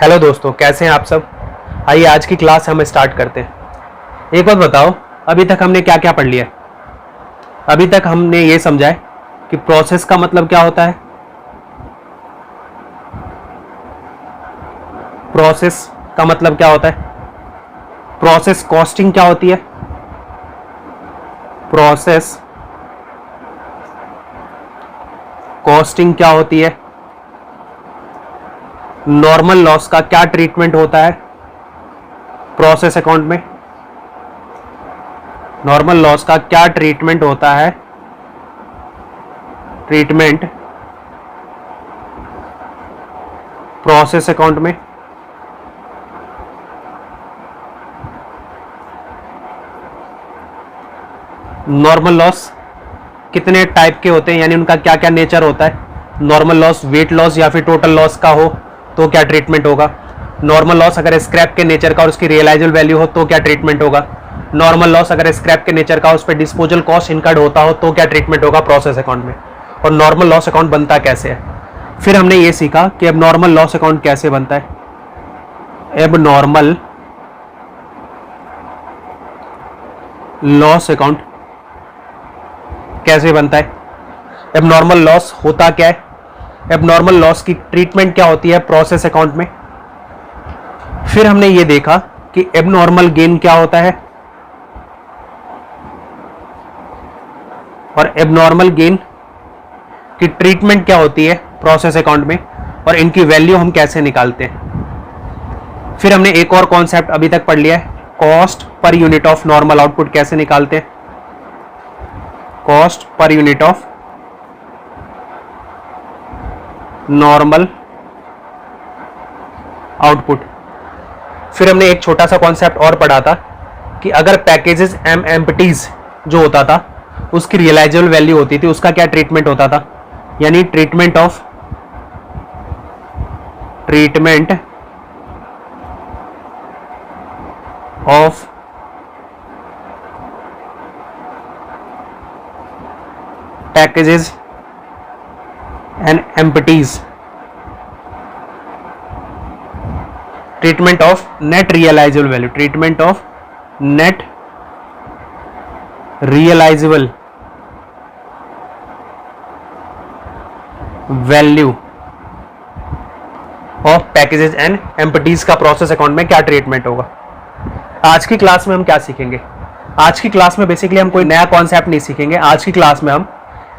Hello दोस्तों, कैसे हैं आप सब। आइए आज की क्लास हम स्टार्ट करते हैं। एक बात बताओ, अभी तक हमने क्या क्या पढ़ लिया है। अभी तक हमने ये समझा है कि प्रोसेस का मतलब क्या होता है। प्रोसेस का मतलब क्या होता है। प्रोसेस कॉस्टिंग क्या होती है। प्रोसेस कॉस्टिंग क्या होती है। नॉर्मल लॉस का क्या ट्रीटमेंट होता है प्रोसेस अकाउंट में। नॉर्मल लॉस का क्या ट्रीटमेंट होता है। ट्रीटमेंट प्रोसेस अकाउंट में। नॉर्मल लॉस कितने टाइप के होते हैं, यानी उनका क्या क्या नेचर होता है। नॉर्मल लॉस वेट लॉस या फिर टोटल लॉस का हो तो क्या ट्रीटमेंट होगा। नॉर्मल लॉस अगर स्क्रैप के नेचर का और उसकी रियलाइजेबल वैल्यू हो तो क्या ट्रीटमेंट होगा। नॉर्मल लॉस अगर स्क्रैप के नेचर का उस पर डिस्पोजल कॉस्ट इनकर्ड होता हो तो क्या ट्रीटमेंट होगा प्रोसेस अकाउंट में। और नॉर्मल लॉस अकाउंट बनता कैसे है। फिर हमने ये सीखा कि अब नॉर्मल लॉस अकाउंट कैसे बनता है। अब नॉर्मल लॉस अकाउंट कैसे बनता है। अब नॉर्मल लॉस होता क्या है। अब नॉर्मल लॉस की ट्रीटमेंट क्या होती है प्रोसेस अकाउंट में। फिर हमने ये देखा कि एबनॉर्मल गेन क्या होता है और एबनॉर्मल गेन की ट्रीटमेंट क्या होती है प्रोसेस अकाउंट में और इनकी वैल्यू हम कैसे निकालते हैं। फिर हमने एक और कॉन्सेप्ट अभी तक पढ़ लिया है, cost per unit of normal output कैसे निकालते हैं। Cost per unit of normal output. फिर हमने एक छोटा सा कॉन्सेप्ट और पढ़ा था कि अगर पैकेजेस एम्प्टीज जो होता था उसकी रियलाइजेबल वैल्यू होती थी, उसका क्या ट्रीटमेंट होता था, यानी treatment of packages and empties. Treatment of net realizable value. Treatment of net realizable value of packages and empties का प्रोसेस अकाउंट में क्या ट्रीटमेंट होगा। आज की क्लास में हम क्या सीखेंगे। आज की क्लास में बेसिकली हम कोई नया कॉन्सेप्ट नहीं सीखेंगे। आज की क्लास में हम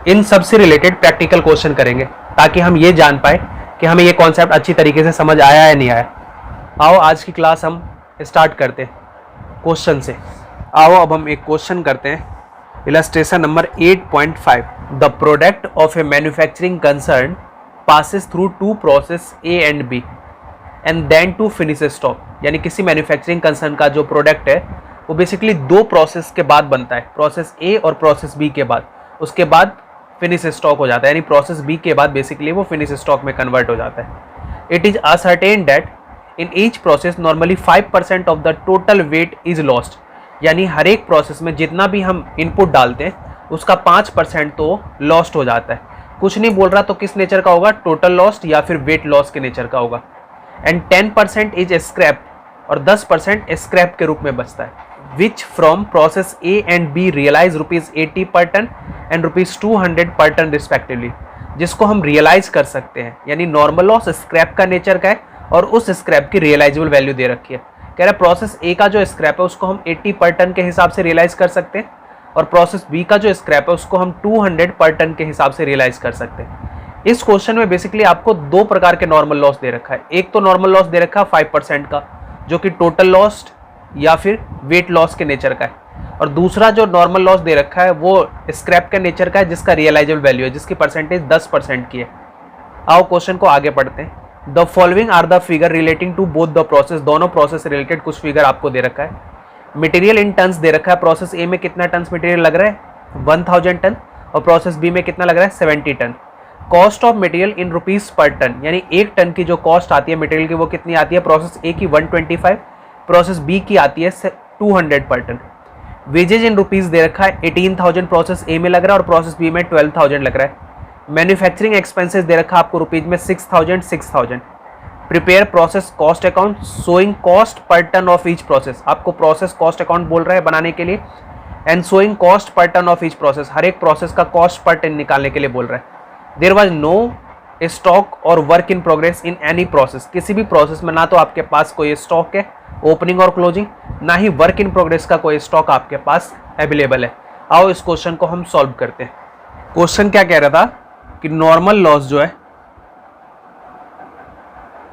इन सब से रिलेटेड प्रैक्टिकल क्वेश्चन करेंगे ताकि हम ये जान पाए कि हमें ये कॉन्सेप्ट अच्छी तरीके से समझ आया या नहीं आया। आओ आज की क्लास हम स्टार्ट करते हैं क्वेश्चन से। आओ अब हम एक क्वेश्चन करते हैं। Illustration number 8.5। The product of a manufacturing concern passes through two process A and B and then to finish stock. यानी किसी मैन्युफैक्चरिंग कंसर्न का जो प्रोडक्ट है वो बेसिकली दो प्रोसेस के बाद बनता है, प्रोसेस ए और प्रोसेस बी के बाद। उसके बाद फिनिश स्टॉक हो जाता है, यानी प्रोसेस बी के बाद बेसिकली वो फिनिश स्टॉक में कन्वर्ट हो जाता है। It is ascertain that in each process normally 5% of the total weight is lost. यानी हर एक प्रोसेस में जितना भी हम इनपुट डालते हैं उसका 5% तो लॉस्ट हो जाता है। कुछ नहीं बोल रहा तो किस नेचर का होगा, टोटल लॉस्ट या फिर वेट लॉस के नेचर का होगा। एंड 10% इज स्क्रैप और 10% स्क्रैप के रूप में बचता है। Which from process A and B realize ₹80 पर टन एंड ₹200 पर टन रिस्पेक्टिवली, जिसको हम रियलाइज कर सकते हैं। यानी नॉर्मल लॉस स्क्रैप का नेचर का है और उस स्क्रैप की रियलाइजेबल वैल्यू दे रखी है। कह रहा है प्रोसेस ए का जो स्क्रैप है उसको हम 80 पर टन के हिसाब से रियलाइज कर सकते हैं और प्रोसेस बी का जो स्क्रैप है उसको हम 200 पर टन के हिसाब से रियलाइज कर सकते हैं। इस क्वेश्चन में बेसिकली आपको दो प्रकार के नॉर्मल लॉस दे रखा है। एक तो नॉर्मल लॉस दे रखा है 5% का, जो कि टोटल लॉस या फिर वेट लॉस के नेचर का है, और दूसरा जो नॉर्मल लॉस दे रखा है वो स्क्रैप के नेचर का है जिसका रियलाइजेबल वैल्यू है, जिसकी परसेंटेज 10% की है। आओ क्वेश्चन को आगे पढ़ते हैं। The following are the figure relating to both the process. दोनों प्रोसेस से रिलेटेड कुछ फिगर आपको दे रखा है। मटेरियल इन टन्स दे रखा है। प्रोसेस ए में कितना टन्स मटेरियल लग रहा है 1000 टन और प्रोसेस बी में कितना लग रहा है 70 ton. Cost of material in rupees per ton, यानी एक टन की जो कॉस्ट आती है मटेरियल की वो कितनी आती है, प्रोसेस ए की 125, प्रोसेस बी की आती है 200 पर टन। वेजेज इन रुपीज दे रखा है 18,000 प्रोसेस ए में लग रहा है और प्रोसेस बी में 12,000 लग रहा है। मैन्युफैक्चरिंग एक्सपेंसेस दे रखा है आपको रुपीज में 6,000। Prepare process cost account showing cost per ton of each process, आपको प्रोसेस कॉस्ट अकाउंट बोल रहा है बनाने के लिए, and showing cost per ton of each process, हर एक प्रोसेस का कॉस्ट पर टन निकालने के लिए बोल रहा है। देयर वाज नो स्टॉक और work in progress in any process, किसी भी प्रोसेस में ना तो आपके पास कोई स्टॉक है ओपनिंग और क्लोजिंग, ना ही वर्क इन प्रोग्रेस का कोई स्टॉक आपके पास अवेलेबल है। आओ इस क्वेश्चन को हम सॉल्व करते हैं। क्वेश्चन क्या कह रहा था कि नॉर्मल लॉस जो है,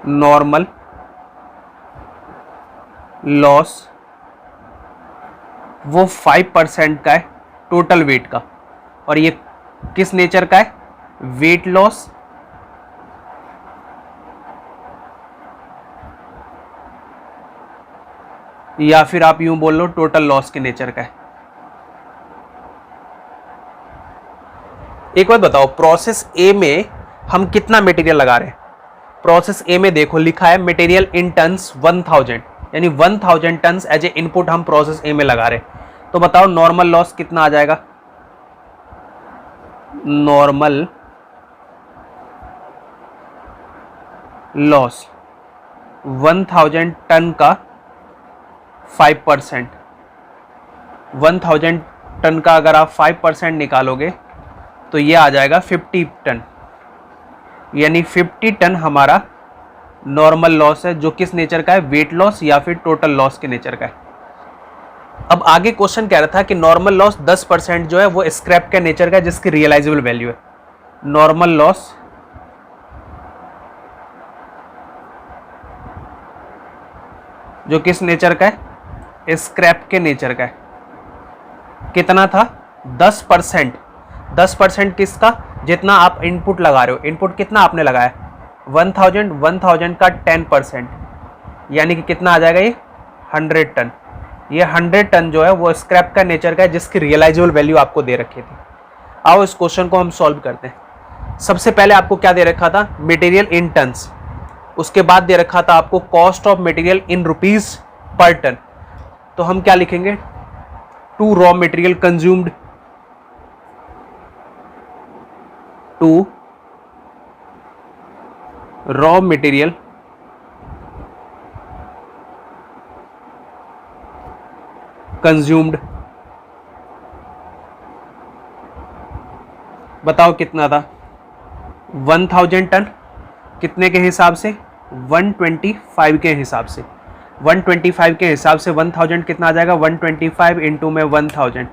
नॉर्मल लॉस वो 5% का है टोटल वेट का, और ये किस नेचर का है, वेट लॉस या फिर आप यूं बोल लो टोटल लॉस के नेचर का है। एक बात बताओ, प्रोसेस ए में हम कितना मटेरियल लगा रहे हैं? प्रोसेस ए में देखो लिखा है मटेरियल इन टन्स 1000, यानी 1000 टन्स एज ए इनपुट हम प्रोसेस ए में लगा रहे हैं। तो बताओ नॉर्मल लॉस कितना आ जाएगा? नॉर्मल लॉस 1000 टन का 5%, 1000 टन का अगर आप 5% निकालोगे तो ये आ जाएगा 50 टन, यानी 50 टन हमारा नॉर्मल लॉस है, जो किस नेचर का है, वेट लॉस या फिर टोटल लॉस के नेचर का है। अब आगे क्वेश्चन कह रहा था कि नॉर्मल लॉस 10% जो है वो स्क्रैप के नेचर का है, जिसकी रियलाइजेबल वैल्यू है। नॉर्मल लॉस जो किस नेचर का है, स्क्रैप के नेचर का है। कितना था? 10%। 10% किसका? जितना आप इनपुट लगा रहे हो। इनपुट कितना आपने लगाया? 1000 का 10%, यानी कि कितना आ जाएगा ये? 100 टन। ये 100 टन जो है वो स्क्रैप का नेचर का है, जिसकी रियलाइजेबल वैल्यू आपको दे रखी थी। आओ इस क्वेश्चन को हम सॉल्व करते हैं। सबसे पहले आपको क्या दे रखा था? Material in tons. उसके बाद दे रखा था आपको cost of material in rupees per ton. तो हम क्या लिखेंगे? To raw material consumed, to raw material consumed, बताओ कितना था? 1000 टन। कितने के हिसाब से? 125 के हिसाब से। 125 के हिसाब से 1000 कितना आ जाएगा? 125 इंटू में 1000,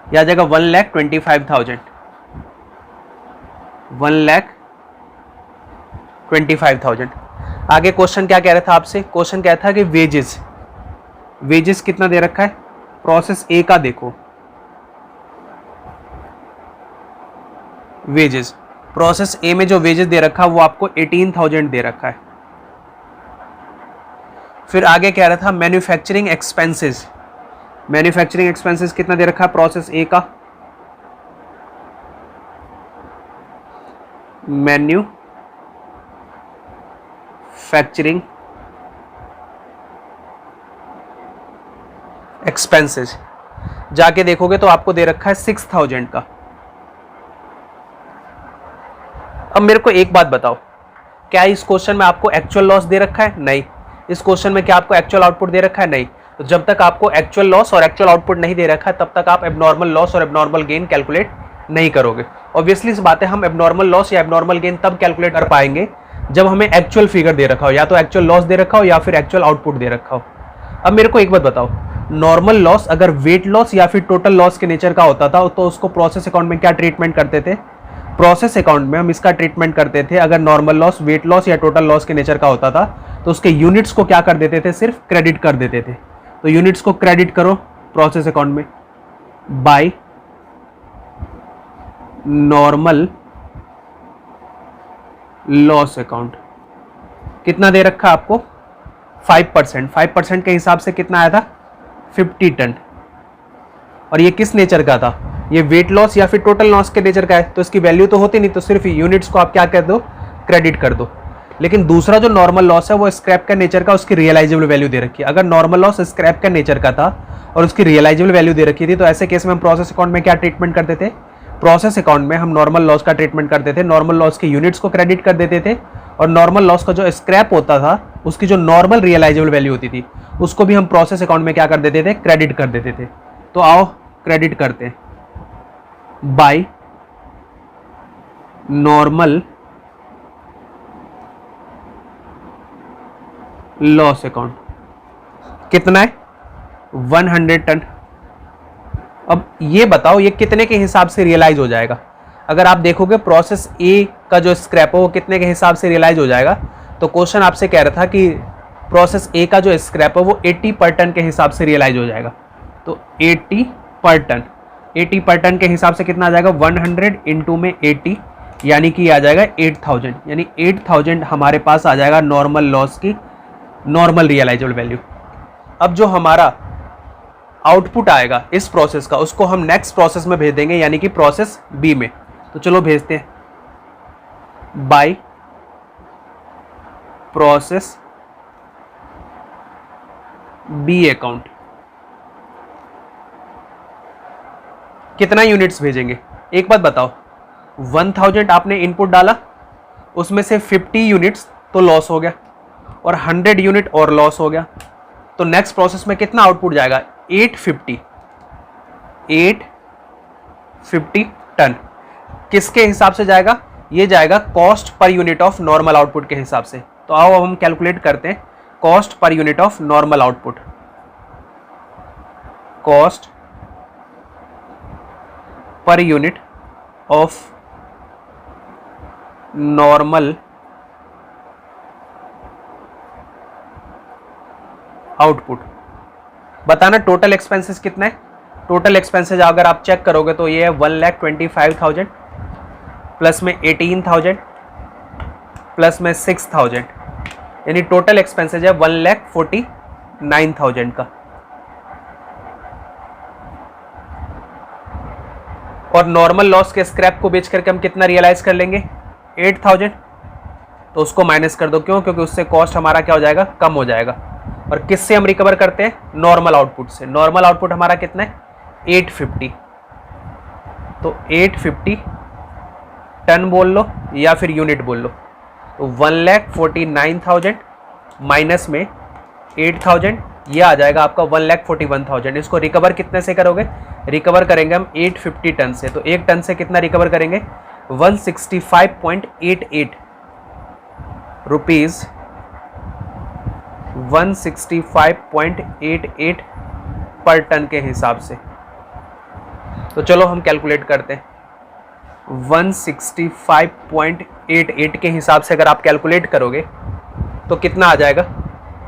यह आ जाएगा 1,25,000। 1,25,000। आगे क्वेश्चन क्या कह रहा था आपसे? क्वेश्चन कह रहा था कि वेजेस, वेजेस कितना दे रखा है? प्रोसेस ए का देखो, वेजेस प्रोसेस ए में जो वेजेस दे रखा है वो आपको 18,000 दे रखा है। फिर आगे कह रहा था मैन्युफैक्चरिंग एक्सपेंसेस, मैन्युफैक्चरिंग एक्सपेंसेस कितना दे रखा है प्रोसेस ए का? मैन्युफैक्चरिंग एक्सपेंसेस जाके देखोगे तो आपको दे रखा है 6,000 का। अब मेरे को एक बात बताओ, क्या इस क्वेश्चन में आपको एक्चुअल लॉस दे रखा है? नहीं। इस क्वेश्चन में क्या आपको एक्चुअल आउटपुट दे रखा है? नहीं। तो जब तक आपको एक्चुअल लॉस और एक्चुअल आउटपुट नहीं दे रखा है तब तक आप एबनॉर्मल लॉस और एबनॉर्मल गेन कैलकुलेट नहीं करोगे। ऑब्वियसली इस बात है, हम एबनॉर्मल लॉस या एबनॉर्मल गेन तब कैलकुलेट कर पाएंगे जब हमें एक्चुअल फिगर दे रखा हो, या तो एक्चुअल लॉस दे रखा हो या फिर एक्चुअल आउटपुट दे रखा हो। अब मेरे को एक बात बताओ, नॉर्मल लॉस अगर वेट लॉस या फिर टोटल लॉस के नेचर का होता था तो उसको प्रोसेस अकाउंट में क्या ट्रीटमेंट करते थे? प्रोसेस अकाउंट में हम इसका ट्रीटमेंट करते थे, अगर नॉर्मल लॉस, वेट लॉस या टोटल लॉस के नेचर का होता था तो उसके यूनिट्स को क्या कर देते थे? सिर्फ क्रेडिट कर देते थे। तो यूनिट्स को क्रेडिट करो प्रोसेस अकाउंट में बाय नॉर्मल लॉस अकाउंट। कितना दे रखा आपको? 5%। 5% के हिसाब से कितना आया था? 50 टन। और ये किस नेचर का था? ये वेट लॉस या फिर टोटल लॉस के नेचर का है, तो इसकी वैल्यू तो होती नहीं, तो सिर्फ यूनिट्स को आप क्या कर दो? क्रेडिट कर दो। लेकिन दूसरा जो नॉर्मल लॉस है वो स्क्रैप का नेचर का, उसकी रियलाइजेबल वैल्यू दे रखी है। अगर नॉर्मल लॉस स्क्रैप का नेचर का था और उसकी रियलाइजेबल वैल्यू दे रखी थी तो ऐसे केस में हम प्रोसेस अकाउंट में क्या ट्रीटमेंट करते थे? प्रोसेस अकाउंट में हम नॉर्मल लॉस का ट्रीटमेंट करते थे, नॉर्मल लॉस के यूनिट्स को क्रेडिट कर देते थे और नॉर्मल लॉस का जो स्क्रैप होता था उसकी जो नॉर्मल रियलाइजेबल वैल्यू होती थी उसको भी हम प्रोसेस अकाउंट में क्या कर देते थे, क्रेडिट कर देते थे। तो आओ क्रेडिट करते हैं, बाय नॉर्मल लॉस अकाउंट। कितना है, 100 टन। अब ये बताओ ये कितने के हिसाब से रियलाइज हो जाएगा। अगर आप देखोगे प्रोसेस ए का जो स्क्रैप है वो कितने के हिसाब से रियलाइज हो जाएगा, तो क्वेश्चन आपसे कह रहा था कि प्रोसेस ए का जो स्क्रैप है वो 80 पर टन के हिसाब से रियलाइज हो जाएगा। तो 80 पर टन, 80 पर टन के हिसाब से कितना आ जाएगा, 100 इंटू में 80 यानी कि आ जाएगा 8000, यानी 8000 हमारे पास आ जाएगा नॉर्मल लॉस की नॉर्मल रियलाइजेबल वैल्यू। अब जो हमारा आउटपुट आएगा इस प्रोसेस का उसको हम नेक्स्ट प्रोसेस में भेज देंगे, यानी कि प्रोसेस बी में। तो चलो भेजते हैं, बाय प्रोसेस बी अकाउंट। कितना यूनिट्स भेजेंगे, एक बात बताओ, 1000 आपने इनपुट डाला, उसमें से 50 यूनिट्स तो लॉस हो गया और 100 यूनिट और लॉस हो गया। तो नेक्स्ट प्रोसेस में कितना आउटपुट जाएगा, 850 टन। किसके हिसाब से जाएगा, ये जाएगा cost per unit of normal output के हिसाब से। तो आओ अब हम कैलकुलेट करते हैं cost per unit of normal output. Cost per unit of normal output. बताना टोटल एक्सपेंसेस कितना है। टोटल एक्सपेंसेस अगर आप चेक करोगे तो ये है 1,25,000 प्लस में 18,000 प्लस में 6,000, यानी टोटल एक्सपेंसेस है 1,49,000 का। और नॉर्मल लॉस के स्क्रैप को बेच करके हम कितना रियलाइज कर लेंगे, 8,000। तो उसको माइनस कर दो, क्यों, क्योंकि उससे कॉस्ट हमारा क्या हो जाएगा, कम हो जाएगा। और किससे हम रिकवर करते हैं, नॉर्मल आउटपुट से। नॉर्मल आउटपुट हमारा कितना है, 850। तो 850 टन बोल लो या फिर यूनिट बोल लो। तो 1,49,000 माइनस में 8,000, ये आ जाएगा आपका 1,41,000। इसको रिकवर कितने से करोगे, रिकवर करेंगे हम 850 टन से। तो एक टन से कितना रिकवर करेंगे, 165.88 रुपीज, 165.88 पर टन के हिसाब से। तो चलो हम कैलकुलेट करते हैं, 165.88 के हिसाब से अगर आप कैलकुलेट करोगे तो कितना आ जाएगा।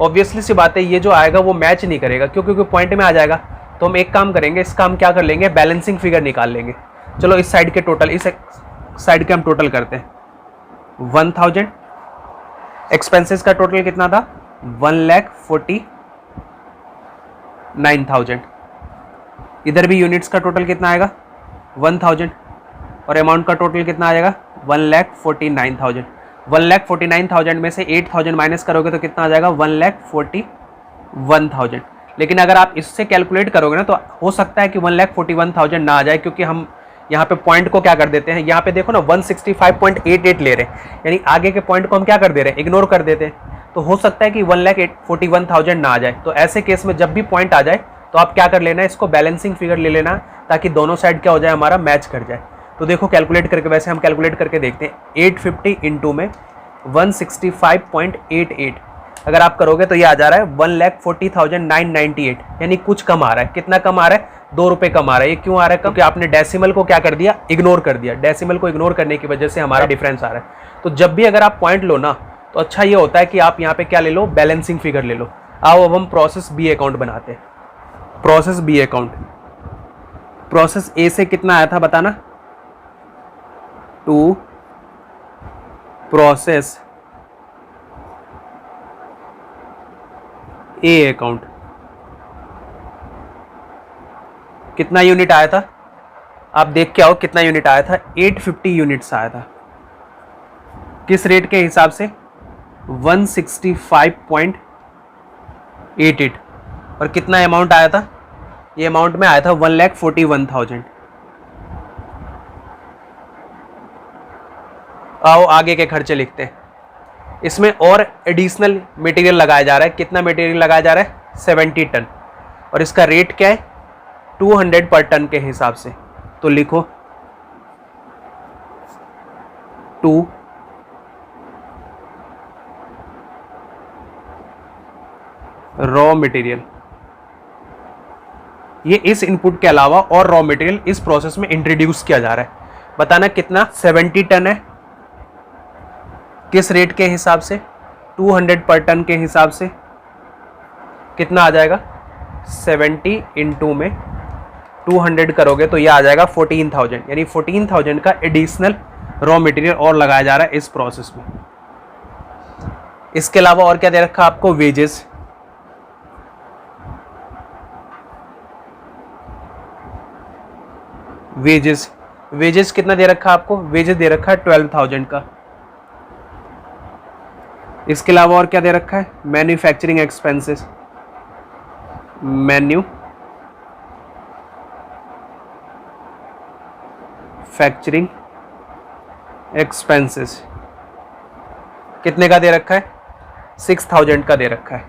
ऑब्वियसली सी बात है ये जो आएगा वो मैच नहीं करेगा, क्यों, क्योंकि पॉइंट में आ जाएगा। तो हम एक काम करेंगे, इसका हम क्या कर लेंगे, बैलेंसिंग फिगर निकाल लेंगे। चलो इस साइड के टोटल, इस साइड के हम टोटल करते हैं। 1000 एक्सपेंसेस का टोटल कितना था, 1,49,000। इधर भी यूनिट्स का टोटल कितना आएगा, 1000, और अमाउंट का टोटल कितना आ जाएगा, 1,49,000। 1,49,000 में से 8,000 माइनस करोगे तो कितना आ जाएगा, 1,41,000। लेकिन अगर आप इससे कैलकुलेट करोगे ना तो हो सकता है कि 1,41,000 ना आ जाए, क्योंकि हम यहाँ पे पॉइंट को क्या कर देते हैं, यहाँ पे देखो ना 165.88 ले रहे हैं, यानी आगे के पॉइंट को हम क्या कर दे रहे हैं, इग्नोर कर देते हैं। तो हो सकता है कि 1,41,000 ना आ जाए। तो ऐसे केस में जब भी पॉइंट आ जाए तो आप क्या कर लेना, इसको बैलेंसिंग फिगर ले लेना, ताकि दोनों साइड क्या हो जाए, हमारा मैच कर जाए। तो देखो कैलकुलेट करके, वैसे हम कैलकुलेट करके देखते हैं। 850 इंटू में 165.88 अगर आप करोगे तो ये आ जा रहा है 1,40,998, यानी कुछ कम आ रहा है। कितना कम आ रहा है, 2 रुपये कम आ रहा है। ये क्यों आ रहा है, क्योंकि आपने डेसिमल को क्या कर दिया, इग्नोर कर दिया। डेसिमल को इग्नोर करने की वजह से हमारा डिफरेंस आ रहा है। तो जब भी अगर आप पॉइंट लो ना, तो अच्छा ये होता है कि आप यहाँ पे क्या ले लो, बैलेंसिंग फिगर ले लो। आओ अब हम प्रोसेस बी अकाउंट बनाते हैं। Process B account, process A से कितना आया था बताना, टू प्रोसेस ए अकाउंट कितना यूनिट आया था, आप देख के आओ कितना यूनिट आया था, 850 यूनिट्स आया था। किस रेट के हिसाब से, 165.88। और कितना अमाउंट आया था, ये अमाउंट में आया था 1,41,000। आओ आगे के खर्चे लिखते हैं। इसमें और एडिशनल मटेरियल लगाया जा रहा है। कितना मटेरियल लगाया जा रहा है? 70 टन। और इसका रेट क्या है? 200 पर टन के हिसाब से। तो लिखो 2 रॉ मटेरियल। ये इस इनपुट के अलावा और रॉ मटेरियल इस प्रोसेस में इंट्रोड्यूस किया जा रहा है। बताना कितना? 70 टन है। किस रेट के हिसाब से? 200 पर टन के हिसाब से। कितना आ जाएगा? 70 इंटू में 200 करोगे तो ये आ जाएगा 14,000। यानी 14,000 का एडिशनल रॉ मटेरियल और लगाया जा रहा है इस प्रोसेस में। इसके अलावा और क्या दे रखा आपको? वेजेस। वेजेस कितना दे रखा आपको? वेजेस दे रखा है 12,000 का। इसके अलावा और क्या दे रखा है? Manufacturing expenses. मैन्युफैक्चरिंग एक्सपेंसेस कितने का दे रखा है? 6,000 का दे रखा है।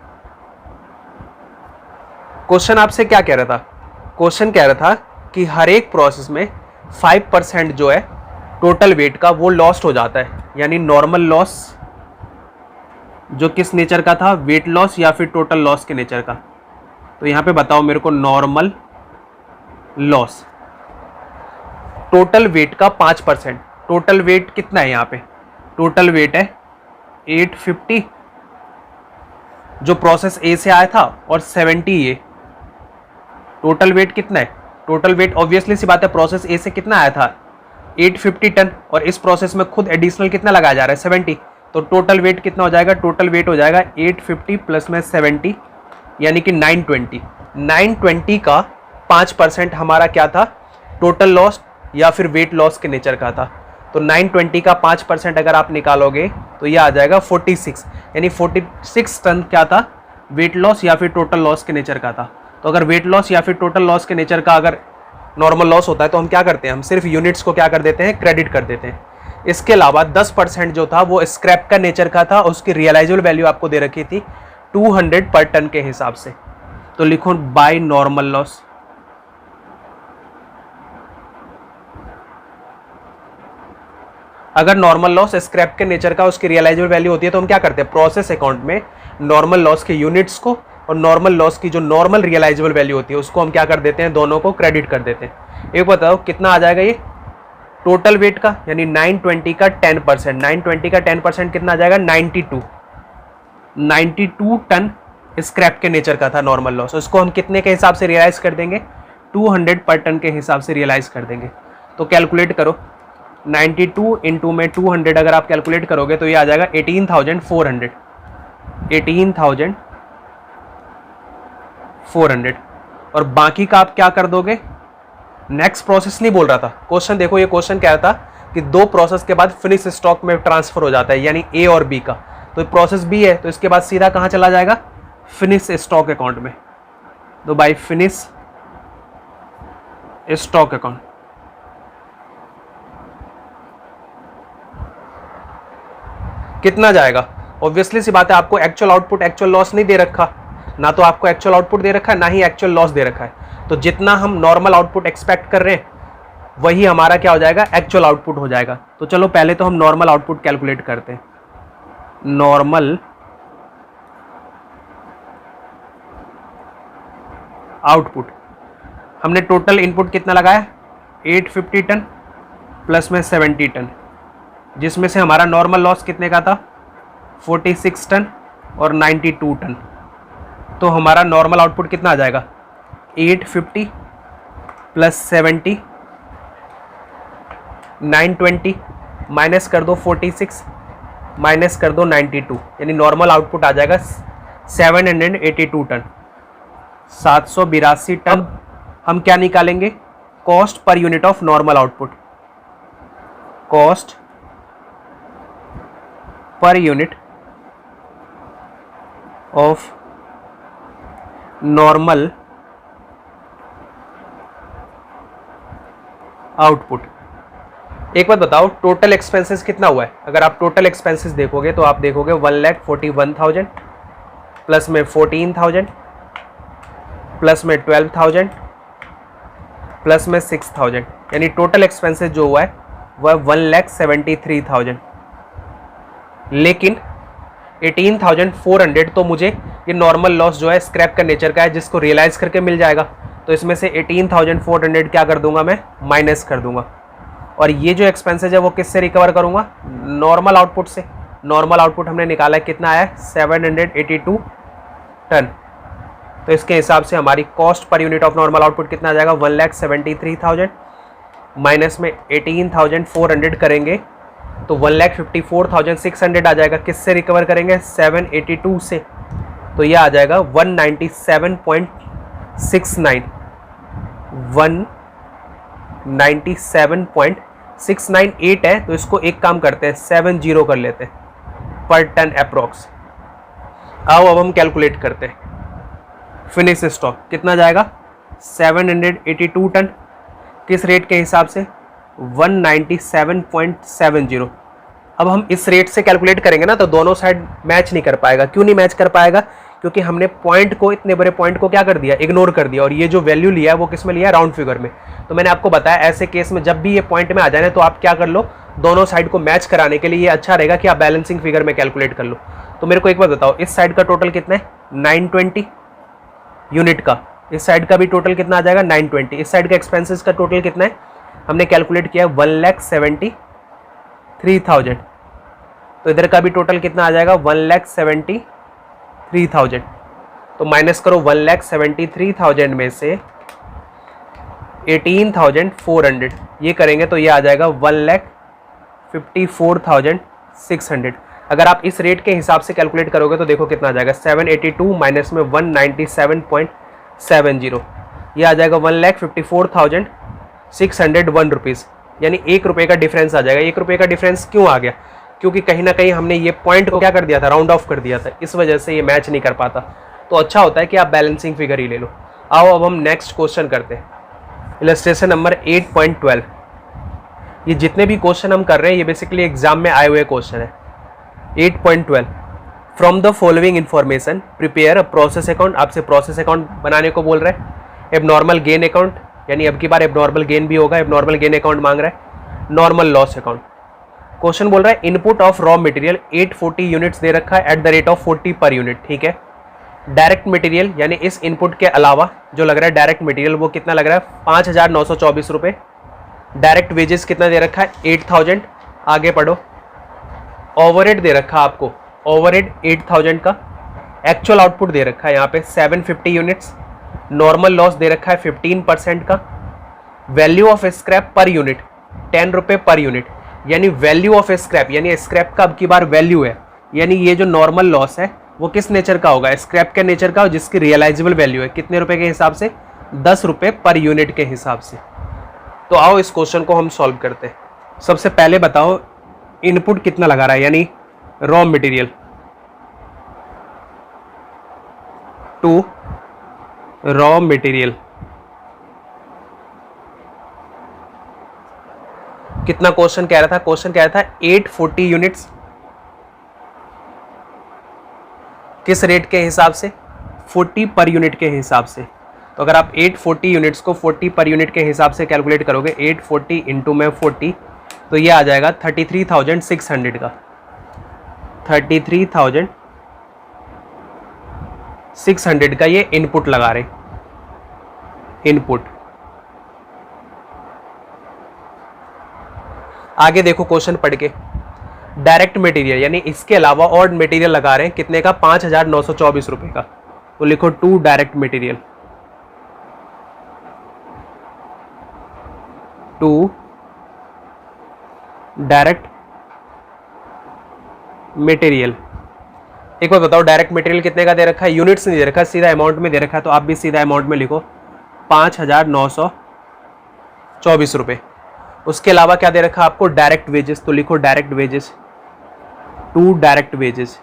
क्वेश्चन आपसे क्या कह रहा था? क्वेश्चन कह रहा था कि हर एक प्रोसेस में 5% जो है टोटल वेट का वो लॉस्ट हो जाता है। यानी नॉर्मल लॉस जो किस नेचर का था? वेट लॉस या फिर टोटल लॉस के नेचर का? तो यहां पे बताओ मेरे को नॉर्मल लॉस। टोटल वेट का 5%। टोटल वेट कितना है? यहां पे टोटल वेट है 850 जो प्रोसेस ए से आया था और 70 ये। टोटल वेट कितना है? टोटल वेट ऑब्वियसली सी बात है प्रोसेस ए से कितना आया था? 850 टन। और इस प्रोसेस में खुद एडिशनल कितना लगाया जा रहा है? 70। तो टोटल वेट कितना हो जाएगा? टोटल वेट हो जाएगा 850 प्लस में 70 यानी कि 920। 920 का 5% हमारा क्या था? टोटल लॉस या फिर वेट लॉस के नेचर का था। तो 920 का 5% अगर आप निकालोगे तो यह आ जाएगा 46। यानी 46 टन क्या था? वेट लॉस या फिर टोटल लॉस के नेचर का था। तो अगर वेट लॉस या फिर टोटल लॉस के नेचर का अगर नॉर्मल लॉस होता है तो हम क्या करते हैं? हम सिर्फ यूनिट्स को क्या कर देते हैं? क्रेडिट कर देते हैं। इसके अलावा 10% जो था वो स्क्रैप का नेचर का था। उसकी रियलाइजेबल वैल्यू आपको दे रखी थी 200 पर टन के हिसाब से। तो लिखो बाय नॉर्मल लॉस। अगर नॉर्मल लॉस स्क्रैप के नेचर का उसकी रियलाइजेबल वैल्यू होती है तो हम क्या करते हैं? प्रोसेस अकाउंट में नॉर्मल लॉस के यूनिट्स को और नॉर्मल लॉस की जो नॉर्मल रियलाइजेबल वैल्यू होती है उसको हम क्या कर देते हैं? दोनों को क्रेडिट कर देते हैं। एक बताओ कितना आ जाएगा ये टोटल वेट का? यानी 920 का 10%। 920 का 10% कितना आ जाएगा? 92 टन स्क्रैप के नेचर का था नॉर्मल लॉस। उसको हम कितने के हिसाब से रियलाइज कर देंगे? 200 पर टन के हिसाब से रियलाइज कर देंगे। तो कैलकुलेट करो 92 इंटू में 200 अगर आप कैलकुलेट करोगे तो ये आ जाएगा 18,400। 18,400। और बाकी का आप क्या कर दोगे? नेक्स्ट प्रोसेस नहीं बोल रहा था क्वेश्चन। देखो ये क्वेश्चन कह रहा था कि 2 प्रोसेस के बाद फिनिश स्टॉक में ट्रांसफर हो जाता है यानी ए और बी का। तो प्रोसेस बी है तो इसके बाद सीधा कहां चला जाएगा? फिनिश स्टॉक अकाउंट में। तो बाय फिनिश स्टॉक अकाउंट। कितना जाएगा? ऑब्वियसली सी बात है आपको एक्चुअल आउटपुट एक्चुअल लॉस नहीं दे रखा। ना तो आपको एक्चुअल आउटपुट दे रखा है ना ही एक्चुअल लॉस दे रखा है। तो जितना हम नॉर्मल आउटपुट एक्सपेक्ट कर रहे हैं वही हमारा क्या हो जाएगा? एक्चुअल आउटपुट हो जाएगा। तो चलो पहले तो हम नॉर्मल आउटपुट कैलकुलेट करते हैं। नॉर्मल आउटपुट हमने टोटल इनपुट कितना लगाया? 850 टन प्लस में 70 टन, जिसमें से हमारा नॉर्मल लॉस कितने का था? 46 टन और 92 टन। तो हमारा नॉर्मल आउटपुट कितना आ जाएगा? 850 प्लस 70 920 माइनस कर दो 46 माइनस कर दो 92 यानी नॉर्मल आउटपुट आ जाएगा 782 टन। 782 टन। हम क्या निकालेंगे? Cost per unit of normal output. Cost per unit of normal output. एक बात बताओ, टोटल एक्सपेंसेस कितना हुआ है? अगर आप टोटल एक्सपेंसेस देखोगे तो आप देखोगे 1,41,000 प्लस में 14,000 प्लस में 12,000 प्लस में 6,000, यानी टोटल एक्सपेंसेस जो हुआ है वह 1,73,000। लेकिन 18,400 तो मुझे ये नॉर्मल लॉस जो है स्क्रैप का नेचर का है, जिसको रियलाइज करके मिल जाएगा। तो इसमें से 18,400 क्या कर दूंगा मैं? माइनस कर दूंगा। और ये जो एक्सपेंसेस है वो किससे रिकवर करूंगा? नॉर्मल आउटपुट से। नॉर्मल आउटपुट हमने निकाला है, कितना आया है? 782 टन। तो इसके हिसाब से हमारी cost per unit of normal output कितना आ जाएगा? 1,73,000 माइनस में 18,400 करेंगे तो 1,54,600 आ जाएगा। किससे रिकवर करेंगे? 782 से। तो यह आ जाएगा 197.69 197.698 है। तो इसको एक काम करते हैं, 70 कर लेते हैं पर टन अप्रोक्स। आओ अब हम कैलकुलेट करते हैं। फिनिश स्टॉक कितना जाएगा? 782 टन। किस रेट के हिसाब से? 197.70। अब हम इस रेट से कैलकुलेट करेंगे ना तो दोनों साइड मैच नहीं कर पाएगा। क्यों नहीं मैच कर पाएगा? क्योंकि हमने पॉइंट को, इतने बड़े पॉइंट को क्या कर दिया? इग्नोर कर दिया। और ये जो वैल्यू लिया है वो किस में लिया है? राउंड फिगर में। तो मैंने आपको बताया ऐसे केस में जब भी ये पॉइंट में आ जाए तो आप क्या कर लो, दोनों साइड को मैच कराने के लिए ये अच्छा रहेगा कि आप बैलेंसिंग फिगर में कैलकुलेट कर लो। तो मेरे को एक बात बताओ, इस साइड का टोटल कितना है? 920 यूनिट का। इस साइड का भी टोटल कितना आ जाएगा? 920। इस साइड का एक्सपेंसेस का टोटल कितना है? हमने कैलकुलेट किया 1,73,000। तो इधर का भी टोटल कितना आ जाएगा? 1,73,000। तो माइनस करो 1,73,000 में से 18,400, ये करेंगे तो ये आ जाएगा 1,54,600। अगर आप इस रेट के हिसाब से कैलकुलेट करोगे तो देखो कितना आ जाएगा? 782 माइनस में 197.70, ये आ जाएगा 1,54,601 रुपीज़, यानी 1 रुपये का डिफरेंस आ जाएगा। 1 रुपये का डिफरेंस क्यों आ गया? क्योंकि कहीं ना कहीं हमने ये पॉइंट को क्या कर दिया था? राउंड ऑफ कर दिया था, इस वजह से ये मैच नहीं कर पाता। तो अच्छा होता है कि आप बैलेंसिंग फिगर ही ले लो। आओ अब हम नेक्स्ट क्वेश्चन करते हैं। Illustration number 8.12। ये जितने भी क्वेश्चन हम कर रहे हैं ये बेसिकली एग्जाम में आए हुए क्वेश्चन है। 8.12, from the following information prepare a process account. आपसे प्रोसेस अकाउंट बनाने को बोल रहा है। एबनॉर्मल गेन अकाउंट, यानी अब की बार एबनॉर्मल गेन भी होगा। एबनॉर्मल गेन अकाउंट मांग रहा है। Normal loss account. क्वेश्चन बोल रहा है input of raw material 840 units दे रखा है at the rate of 40 per unit. ठीक है। डायरेक्ट मटेरियल यानी इस इनपुट के अलावा जो लग रहा है डायरेक्ट मटेरियल वो कितना लग रहा है? 5,924 रुपये। डायरेक्ट वेजेस कितना दे रखा है? 8,000। आगे पढ़ो। ओवरहेड दे रखा है आपको, ओवरहेड 8,000 का। एक्चुअल आउटपुट दे रखा है यहाँ पे 750 यूनिट्स। नॉर्मल लॉस दे रखा है 15% का। Value of scrap per unit 10 रुपये पर यूनिट, यानी वैल्यू ऑफ स्क्रैप, यानी स्क्रैप का अब की बार वैल्यू है। यानी ये जो नॉर्मल लॉस है वो किस नेचर का होगा? स्क्रैप के नेचर का, जिसकी रियलाइजेबल वैल्यू है कितने रुपए के हिसाब से? 10 रुपये पर यूनिट के हिसाब से। तो आओ इस क्वेश्चन को हम सॉल्व करते हैं। सबसे पहले बताओ इनपुट कितना लगा रहा है, यानी raw material to raw material कितना क्वेश्चन कह रहा था? क्वेश्चन कह रहा था 840 यूनिट्स। किस रेट के हिसाब से? 40 पर यूनिट के हिसाब से। तो अगर आप 840 यूनिट्स को 40 पर यूनिट के हिसाब से कैलकुलेट करोगे, 840 इंटू में 40, तो ये आ जाएगा 33,600 का। 33,600 का ये इनपुट लगा रहे, इनपुट। आगे देखो क्वेश्चन पढ़ के। डायरेक्ट मटेरियल यानी इसके अलावा और मटेरियल लगा रहे हैं कितने का? 5,924 रुपये का। तो लिखो to direct material, to direct material. एक बार बताओ डायरेक्ट मटेरियल कितने का दे रखा है? यूनिट्स नहीं दे रखा, सीधा अमाउंट में दे रखा है। तो आप भी सीधा अमाउंट में लिखो 5,924 रुपये। उसके अलावा क्या दे रखा है आपको? Direct wages. तो लिखो direct wages, to direct wages.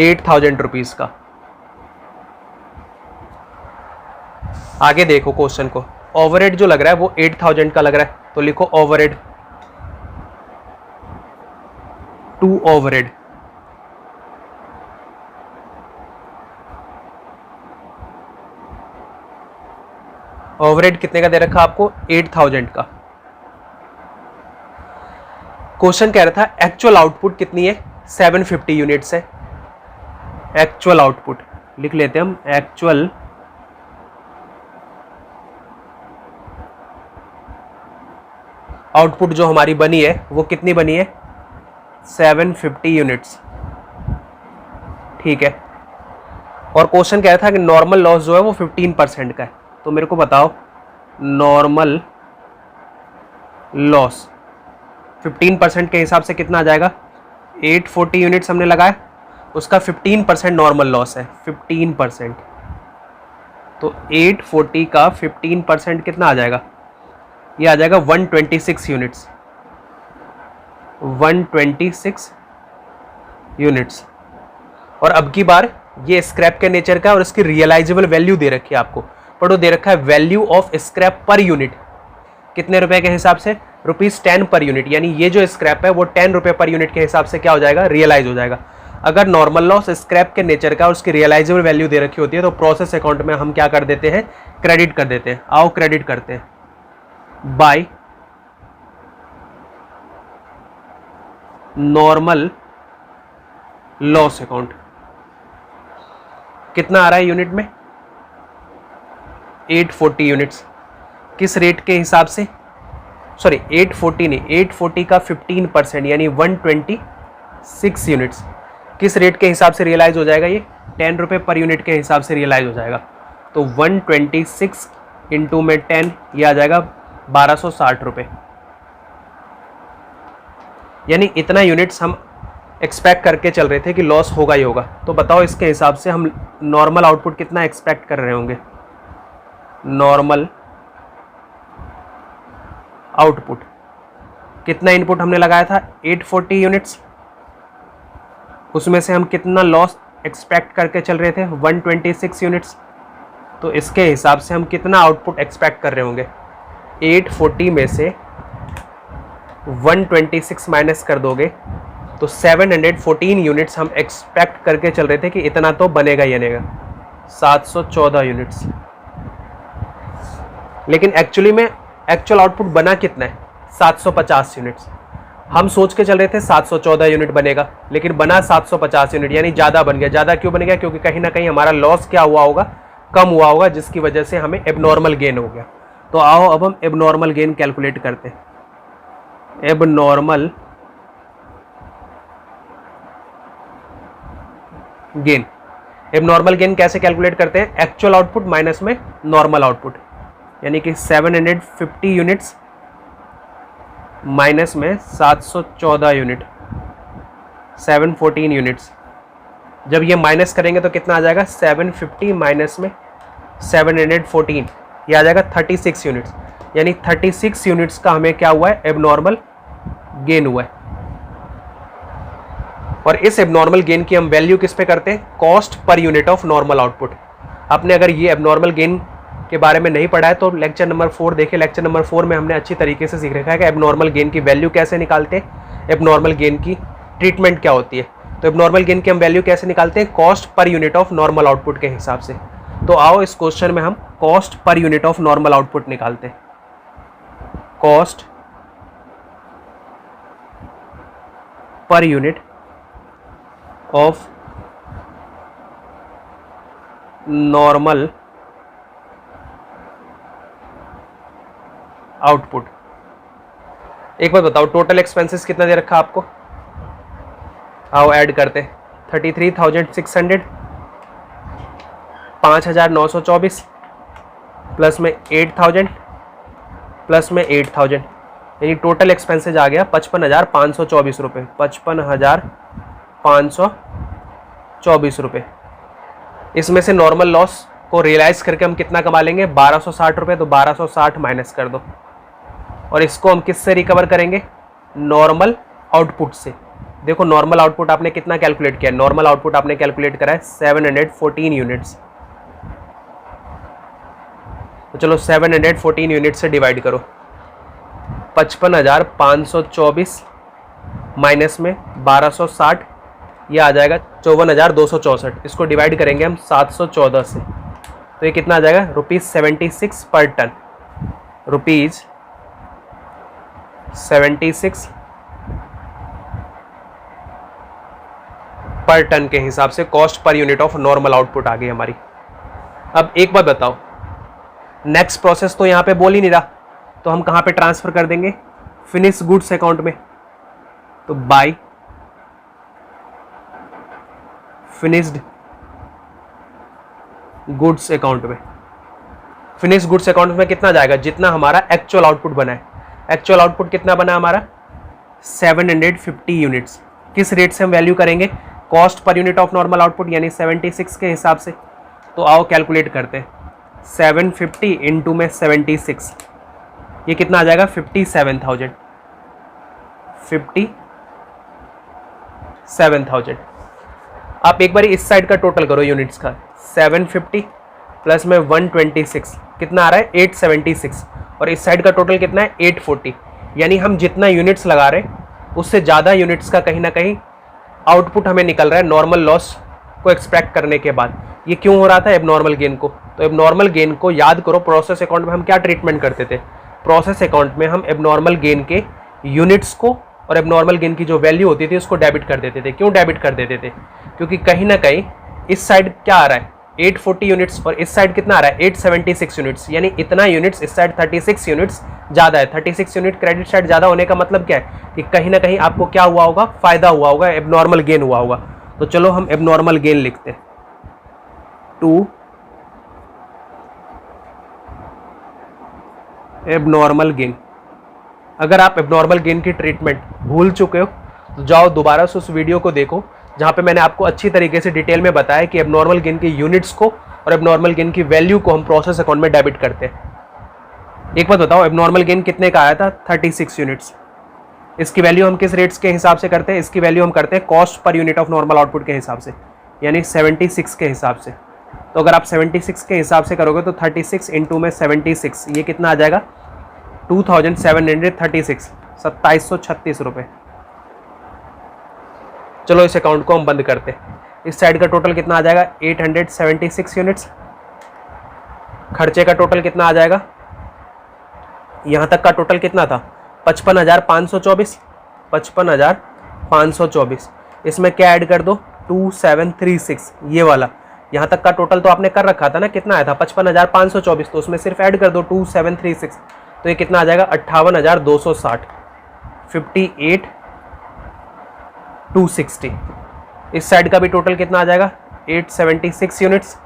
₹8,000 का। आगे देखो क्वेश्चन को, ओवरहेड जो लग रहा है वो 8000 का लग रहा है, तो लिखो ओवरहेड टू ओवरहेड। ओवरहेड कितने का दे रखा आपको? 8000 का। क्वेश्चन कह रहा था एक्चुअल आउटपुट कितनी है? 750 यूनिट्स है। एक्चुअल आउटपुट लिख लेते हैं हम, एक्चुअल आउटपुट जो हमारी बनी है वो कितनी बनी है? 750 यूनिट्स। ठीक है। और क्वेश्चन कह रहा था कि नॉर्मल लॉस जो है वो 15% का है, तो मेरे को बताओ नॉर्मल लॉस 15% के हिसाब से कितना आ जाएगा? 840 यूनिट्स हमने लगाया, उसका 15% नॉर्मल लॉस है, 15%। तो 840 का 15% कितना आ जाएगा? ये आ जाएगा 126 यूनिट्स, 126 यूनिट्स। और अब की बार ये स्क्रैप के नेचर का और इसकी रियलाइजेबल वैल्यू दे रखी है आपको, पर वो दे रखा है value of scrap per unit. कितने रुपए के हिसाब से? ₹10 पर यूनिट, यानी ये जो स्क्रैप है वो 10 रुपए पर यूनिट के हिसाब से क्या हो जाएगा? रियलाइज हो जाएगा। अगर नॉर्मल लॉस स्क्रैप के नेचर का और उसकी रियलाइजेबल वैल्यू दे रखी होती है तो प्रोसेस अकाउंट में हम क्या कर देते हैं? क्रेडिट कर देते हैं। आओ क्रेडिट करते हैं। बाय नॉर्मल लॉस अकाउंट कितना आ रहा है यूनिट में? 840 यूनिट्स। किस रेट के हिसाब से? सॉरी 840 नहीं, 840 का 15% यानी 126 यूनिट्स। किस रेट के हिसाब से रियलाइज हो जाएगा? ये 10 रुपये पर यूनिट के हिसाब से रियलाइज हो जाएगा। तो 126 इंटू में 10, ये आ जाएगा 1260 रुपये। यानी इतना यूनिट्स हम एक्सपेक्ट करके चल रहे थे कि लॉस होगा ही होगा। तो बताओ इसके हिसाब से हम नॉर्मल आउटपुट कितना एक्सपेक्ट कर रहे होंगे? नॉर्मल आउटपुट कितना इनपुट हमने लगाया था? 840 यूनिट्स। उसमें से हम कितना लॉस एक्सपेक्ट करके चल रहे थे? 126 यूनिट्स। तो इसके हिसाब से हम कितना आउटपुट एक्सपेक्ट कर रहे होंगे? 840 में से 126 माइनस कर दोगे तो 714 यूनिट्स हम एक्सपेक्ट करके चल रहे थे कि इतना तो बनेगा ही बनेगा, 714 यूनिट्स। लेकिन एक्चुअली में एक्चुअल आउटपुट बना कितना है? 750 यूनिट्स। हम सोच के चल रहे थे 714 यूनिट बनेगा, लेकिन बना 750 यूनिट, यानी ज़्यादा बन गया। ज़्यादा क्यों बन गया? क्योंकि कहीं ना कहीं हमारा लॉस क्या हुआ होगा? कम हुआ होगा, जिसकी वजह से हमें एबनॉर्मल गेन हो गया। तो आओ अब हम एबनॉर्मल गेन कैलकुलेट करते हैं। एबनॉर्मल गेन, एबनॉर्मल गेन कैसे कैलकुलेट करते हैं? एक्चुअल आउटपुट माइनस में नॉर्मल आउटपुट, यानी कि 750 यूनिट्स माइनस में 714 यूनिट, 714 यूनिट्स। जब ये माइनस करेंगे तो कितना आ जाएगा? 750 माइनस में 714, ये आ जाएगा 36 यूनिट्स। यानी 36 यूनिट्स का हमें क्या हुआ है? एबनॉर्मल गेन हुआ है। और इस एबनॉर्मल गेन की हम वैल्यू किस पे करते हैं? Cost per unit of normal output. आपने अगर ये एबनॉर्मल गेन के बारे में नहीं पढ़ा है तो लेक्चर नंबर 4 देखिए। लेक्चर नंबर 4 में हमने अच्छी तरीके से सीख रखा है कि एबनॉर्मल गेन की वैल्यू कैसे निकालते हैं, एबनॉर्मल गेन की ट्रीटमेंट क्या होती है। तो एबनॉर्मल गेन की हम वैल्यू कैसे निकालते हैं? Cost per unit of normal output के हिसाब से। तो आओ इस क्वेश्चन में हम cost per unit of normal output निकालते हैं। Cost per unit of normal output. एक बात बताओ, टोटल एक्सपेंसेस कितना दे रखा आपको? आओ ऐड करते हैं। 33,600, 5,924 प्लस में 8,000 प्लस में 8,000, यानी टोटल एक्सपेंसेस आ गया 55,524 रुपये। 55,524 रुपये। इसमें से नॉर्मल लॉस को रियलाइज करके हम कितना कमा लेंगे? 1260 रुपये। तो 1260 माइनस कर दो, और इसको हम किससे रिकवर करेंगे? नॉर्मल आउटपुट से। देखो नॉर्मल आउटपुट आपने कितना कैलकुलेट किया? नॉर्मल आउटपुट आपने कैलकुलेट करा है 714 यूनिट्स। चलो 714 यूनिट से डिवाइड करो, 55,524 माइनस में 1260, ये आ जाएगा 54,264। इसको डिवाइड करेंगे हम 714 से, तो ये कितना आ जाएगा, ₹76 पर टन, ₹76 पर टन के हिसाब से cost per unit of normal output आ गई हमारी। अब एक बात बताओ, नेक्स्ट प्रोसेस तो यहाँ पे बोल ही नहीं रहा, तो हम कहाँ पे ट्रांसफर कर देंगे, फिनिश गुड्स अकाउंट में। तो बाय फिनिश्ड गुड्स अकाउंट में, फिनिश गुड्स अकाउंट में कितना जाएगा, जितना हमारा एक्चुअल आउटपुट बना है। एक्चुअल आउटपुट कितना बना हमारा, 750 यूनिट्स। किस रेट से हम वैल्यू करेंगे, cost per unit of normal output यानी 76 के हिसाब से। तो आओ कैलकुलेट करते हैं, 750 इंटू में 76, ये कितना आ जाएगा, 57,000। आप एक बार इस साइड का टोटल करो यूनिट्स का, 750 प्लस में 126 कितना आ रहा है, 876, और इस साइड का टोटल कितना है, 840। यानी हम जितना यूनिट्स लगा रहे उससे ज़्यादा यूनिट्स का कहीं ना कहीं आउटपुट हमें निकल रहा है नॉर्मल लॉस को एक्सपेक्ट करने के बाद। ये क्यों हो रहा था, एबनॉर्मल गेन को। तो एबनॉर्मल गेन को याद करो, प्रोसेस अकाउंट में हम क्या ट्रीटमेंट करते थे, प्रोसेस अकाउंट में हम एबनॉर्मल गेन के यूनिट्स को और एबनॉर्मल गेन की जो वैल्यू होती थी उसको डेबिट कर देते थे। क्यों डेबिट कर देते थे, क्योंकि कहीं ना कहीं इस साइड क्या आ रहा है, 840 यूनिट्स, और इस साइड कितना आ रहा है, 876 यूनिट्स, यानी इतना यूनिट्स, इस साइड 36 यूनिट्स ज़्यादा है। 36 यूनिट क्रेडिट साइड ज़्यादा होने का मतलब क्या है, कि कहीं ना कहीं आपको क्या हुआ होगा, फायदा हुआ होगा, एबनॉर्मल गेन हुआ होगा। तो चलो हम एबनॉर्मल गेन लिखते हैं, 2 एबनॉर्मल गेन। अगर आप एबनॉर्मल गेन की ट्रीटमेंट भूल चुके हो तो जाओ दोबारा से उस वीडियो को देखो, जहाँ पे मैंने आपको अच्छी तरीके से डिटेल में बताया कि एबनॉर्मल गेन की यूनिट्स को और एबनॉर्मल गेन की वैल्यू को हम प्रोसेस अकाउंट में डेबिट करते हैं। एक बात बताओ, एबनॉर्मल गेन कितने का आया था, 36 यूनिट्स। इसकी वैल्यू हम किस रेट्स के हिसाब से करते हैं, इसकी वैल्यू हम करते हैं cost per unit of normal output के हिसाब से, यानी 76 के हिसाब से। तो अगर आप 76 के हिसाब से करोगे तो 36 इंटू में 76, ये कितना आ जाएगा, 2736, 2736 रुपये। चलो इस अकाउंट को हम बंद करते हैं। इस साइड का टोटल कितना आ जाएगा, 876 यूनिट्स। खर्चे का टोटल कितना आ जाएगा, यहाँ तक का टोटल कितना था, 55,524, 55,524। इसमें क्या ऐड कर दो, 2736, ये वाला। यहाँ तक का टोटल तो आपने कर रखा था ना, कितना आया था, 55,524, तो उसमें सिर्फ ऐड कर दो 2736, तो ये कितना आ जाएगा, 58,260, 58,260। इस साइड का भी टोटल कितना आ जाएगा, 876 यूनिट्स।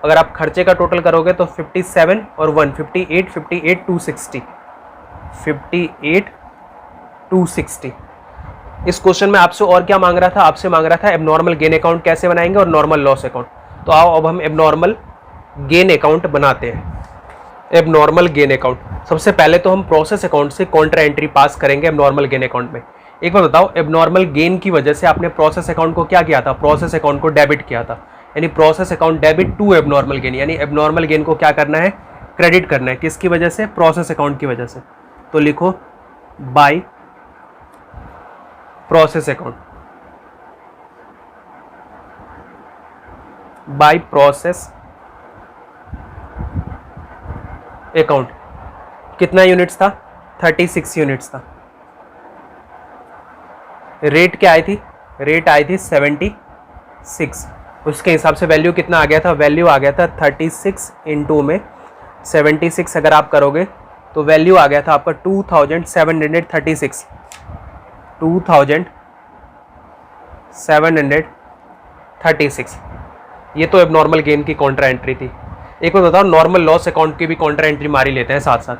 अगर आप खर्चे का टोटल करोगे तो 57 और 1, 58,260, 58,260। इस क्वेश्चन में आपसे और क्या मांग रहा था, आपसे मांग रहा था एबनॉर्मल गेन अकाउंट कैसे बनाएंगे और नॉर्मल लॉस अकाउंट। तो आओ अब हम एबनॉर्मल गेन अकाउंट बनाते हैं। एबनॉर्मल गेन अकाउंट, सबसे पहले तो हम प्रोसेस अकाउंट से कॉन्ट्रा एंट्री पास करेंगे एबनॉर्मल गेन अकाउंट में। एक बार बताओ, एबनॉर्मल गेन की वजह से आपने प्रोसेस अकाउंट को क्या किया था, प्रोसेस अकाउंट को डेबिट किया था, यानी process account debit to abnormal gain, यानी एबनॉर्मल गेन को क्या करना है, क्रेडिट करना है। किसकी वजह से, प्रोसेस अकाउंट की वजह से। तो लिखो by process account, by process account. कितना यूनिट्स था, 36 यूनिट्स था। रेट क्या आई थी, रेट आई थी 76, उसके हिसाब से वैल्यू कितना आ गया था, वैल्यू आ गया था 36 इंटू में 76 अगर आप करोगे तो वैल्यू आ गया था आपका 2736, 2736। ये तो एबनॉर्मल गेन की कॉन्ट्रा एंट्री थी। एक बार बताओ, नॉर्मल लॉस अकाउंट की भी कॉन्ट्रा एंट्री मारी लेते हैं साथ साथ।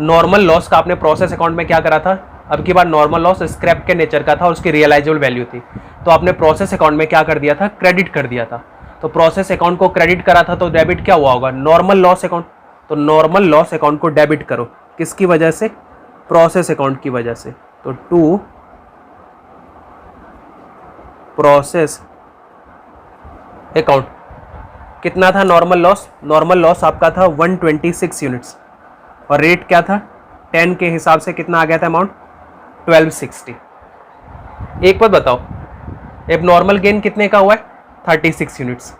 नॉर्मल लॉस का आपने प्रोसेस अकाउंट में क्या करा था, अब की बार नॉर्मल लॉस स्क्रैप के नेचर का था और उसकी रियलाइजेबल वैल्यू थी, तो आपने प्रोसेस अकाउंट में क्या कर दिया था, क्रेडिट कर दिया था। तो प्रोसेस अकाउंट को क्रेडिट करा था तो डेबिट क्या हुआ होगा, नॉर्मल लॉस अकाउंट। तो नॉर्मल लॉस अकाउंट को डेबिट करो, किसकी वजह से, प्रोसेस अकाउंट की वजह से। तो टू प्रोसेस अकाउंट, कितना था नॉर्मल लॉस? नॉर्मल लॉस आपका था 126 यूनिट्स और रेट क्या था? 10 के हिसाब से कितना आ गया था अमाउंट? 1260। एक बात बताओ, एबनॉर्मल गेन कितने का हुआ है? 36 यूनिट्स।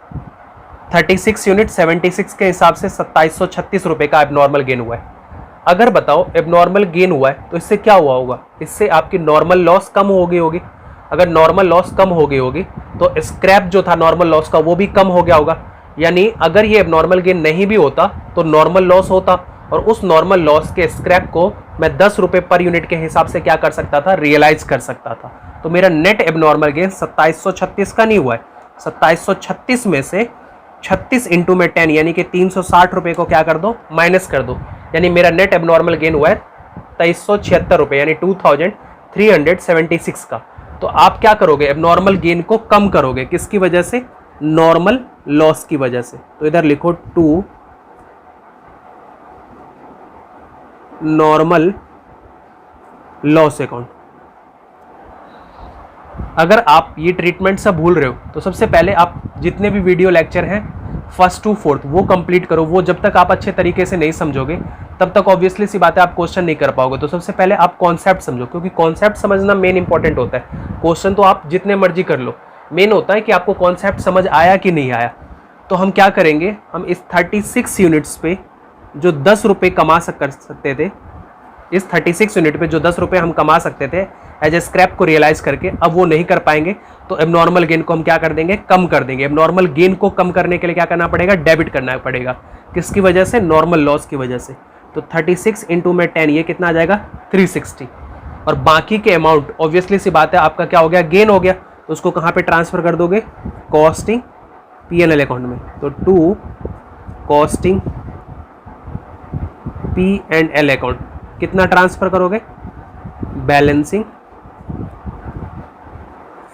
36 यूनिट 76 के हिसाब से 2736 रुपए का एबनॉर्मल गेन हुआ है। अगर बताओ एबनॉर्मल गेन हुआ है तो इससे क्या हुआ होगा? इससे आपकी नॉर्मल लॉस कम हो गई होगी। अगर नॉर्मल लॉस कम हो गई होगी तो स्क्रैप जो था नॉर्मल लॉस का वो भी कम हो गया होगा। यानी अगर ये एबनॉर्मल गेन नहीं भी होता तो नॉर्मल लॉस होता, और उस नॉर्मल लॉस के स्क्रैप को मैं 10 रुपए पर यूनिट के हिसाब से क्या कर सकता था? रियलाइज कर सकता था। तो मेरा नेट एबनॉर्मल गेन 2736 का नहीं हुआ है। 2736 में से 36 इंटू में 10 यानी कि 360 रुपए को क्या कर दो? माइनस कर दो। यानी मेरा नेट एबनॉर्मल गेन हुआ है 2376 रुपए, यानी 2376 का। तो आप क्या करोगे? एबनॉर्मल गेन को कम करोगे। किसकी वजह से? नॉर्मल लॉस की वजह से। तो इधर लिखो टू नॉर्मल लॉस अकाउंट। अगर आप ये ट्रीटमेंट सब भूल रहे हो तो सबसे पहले आप जितने भी वीडियो लेक्चर हैं फर्स्ट टू फोर्थ वो कंप्लीट करो। वो जब तक आप अच्छे तरीके से नहीं समझोगे तब तक ऑब्वियसली सी बात है आप क्वेश्चन नहीं कर पाओगे। तो सबसे पहले आप कॉन्सेप्ट समझो, क्योंकि कॉन्सेप्ट समझना मेन इंपॉर्टेंट होता है। क्वेश्चन तो आप जितने मर्जी कर लो, मेन होता है कि आपको कॉन्सेप्ट समझ आया कि नहीं आया। तो हम क्या करेंगे, हम इस 36 यूनिट्स पे जो 10 रुपये कमा सकते थे, इस 36 यूनिट पे जो 10 रुपये हम कमा सकते थे एज ए स्क्रैप को रियलाइज करके, अब वो नहीं कर पाएंगे। तो एबनॉर्मल गेन को हम क्या कर देंगे? कम कर देंगे। एबनॉर्मल गेन को कम करने के लिए क्या करना पड़ेगा? डेबिट करना पड़ेगा। किसकी वजह से? नॉर्मल लॉस की वजह से। तो 36 इंटू में 10 ये कितना आ जाएगा? 360। और बाकी के अमाउंट ऑब्वियसली सी बात है आपका क्या हो गया? गेन हो गया। तो उसको कहाँ पे ट्रांसफर कर दोगे? कॉस्टिंग P&L अकाउंट में। तो टू कॉस्टिंग P&L अकाउंट कितना ट्रांसफर करोगे? बैलेंसिंग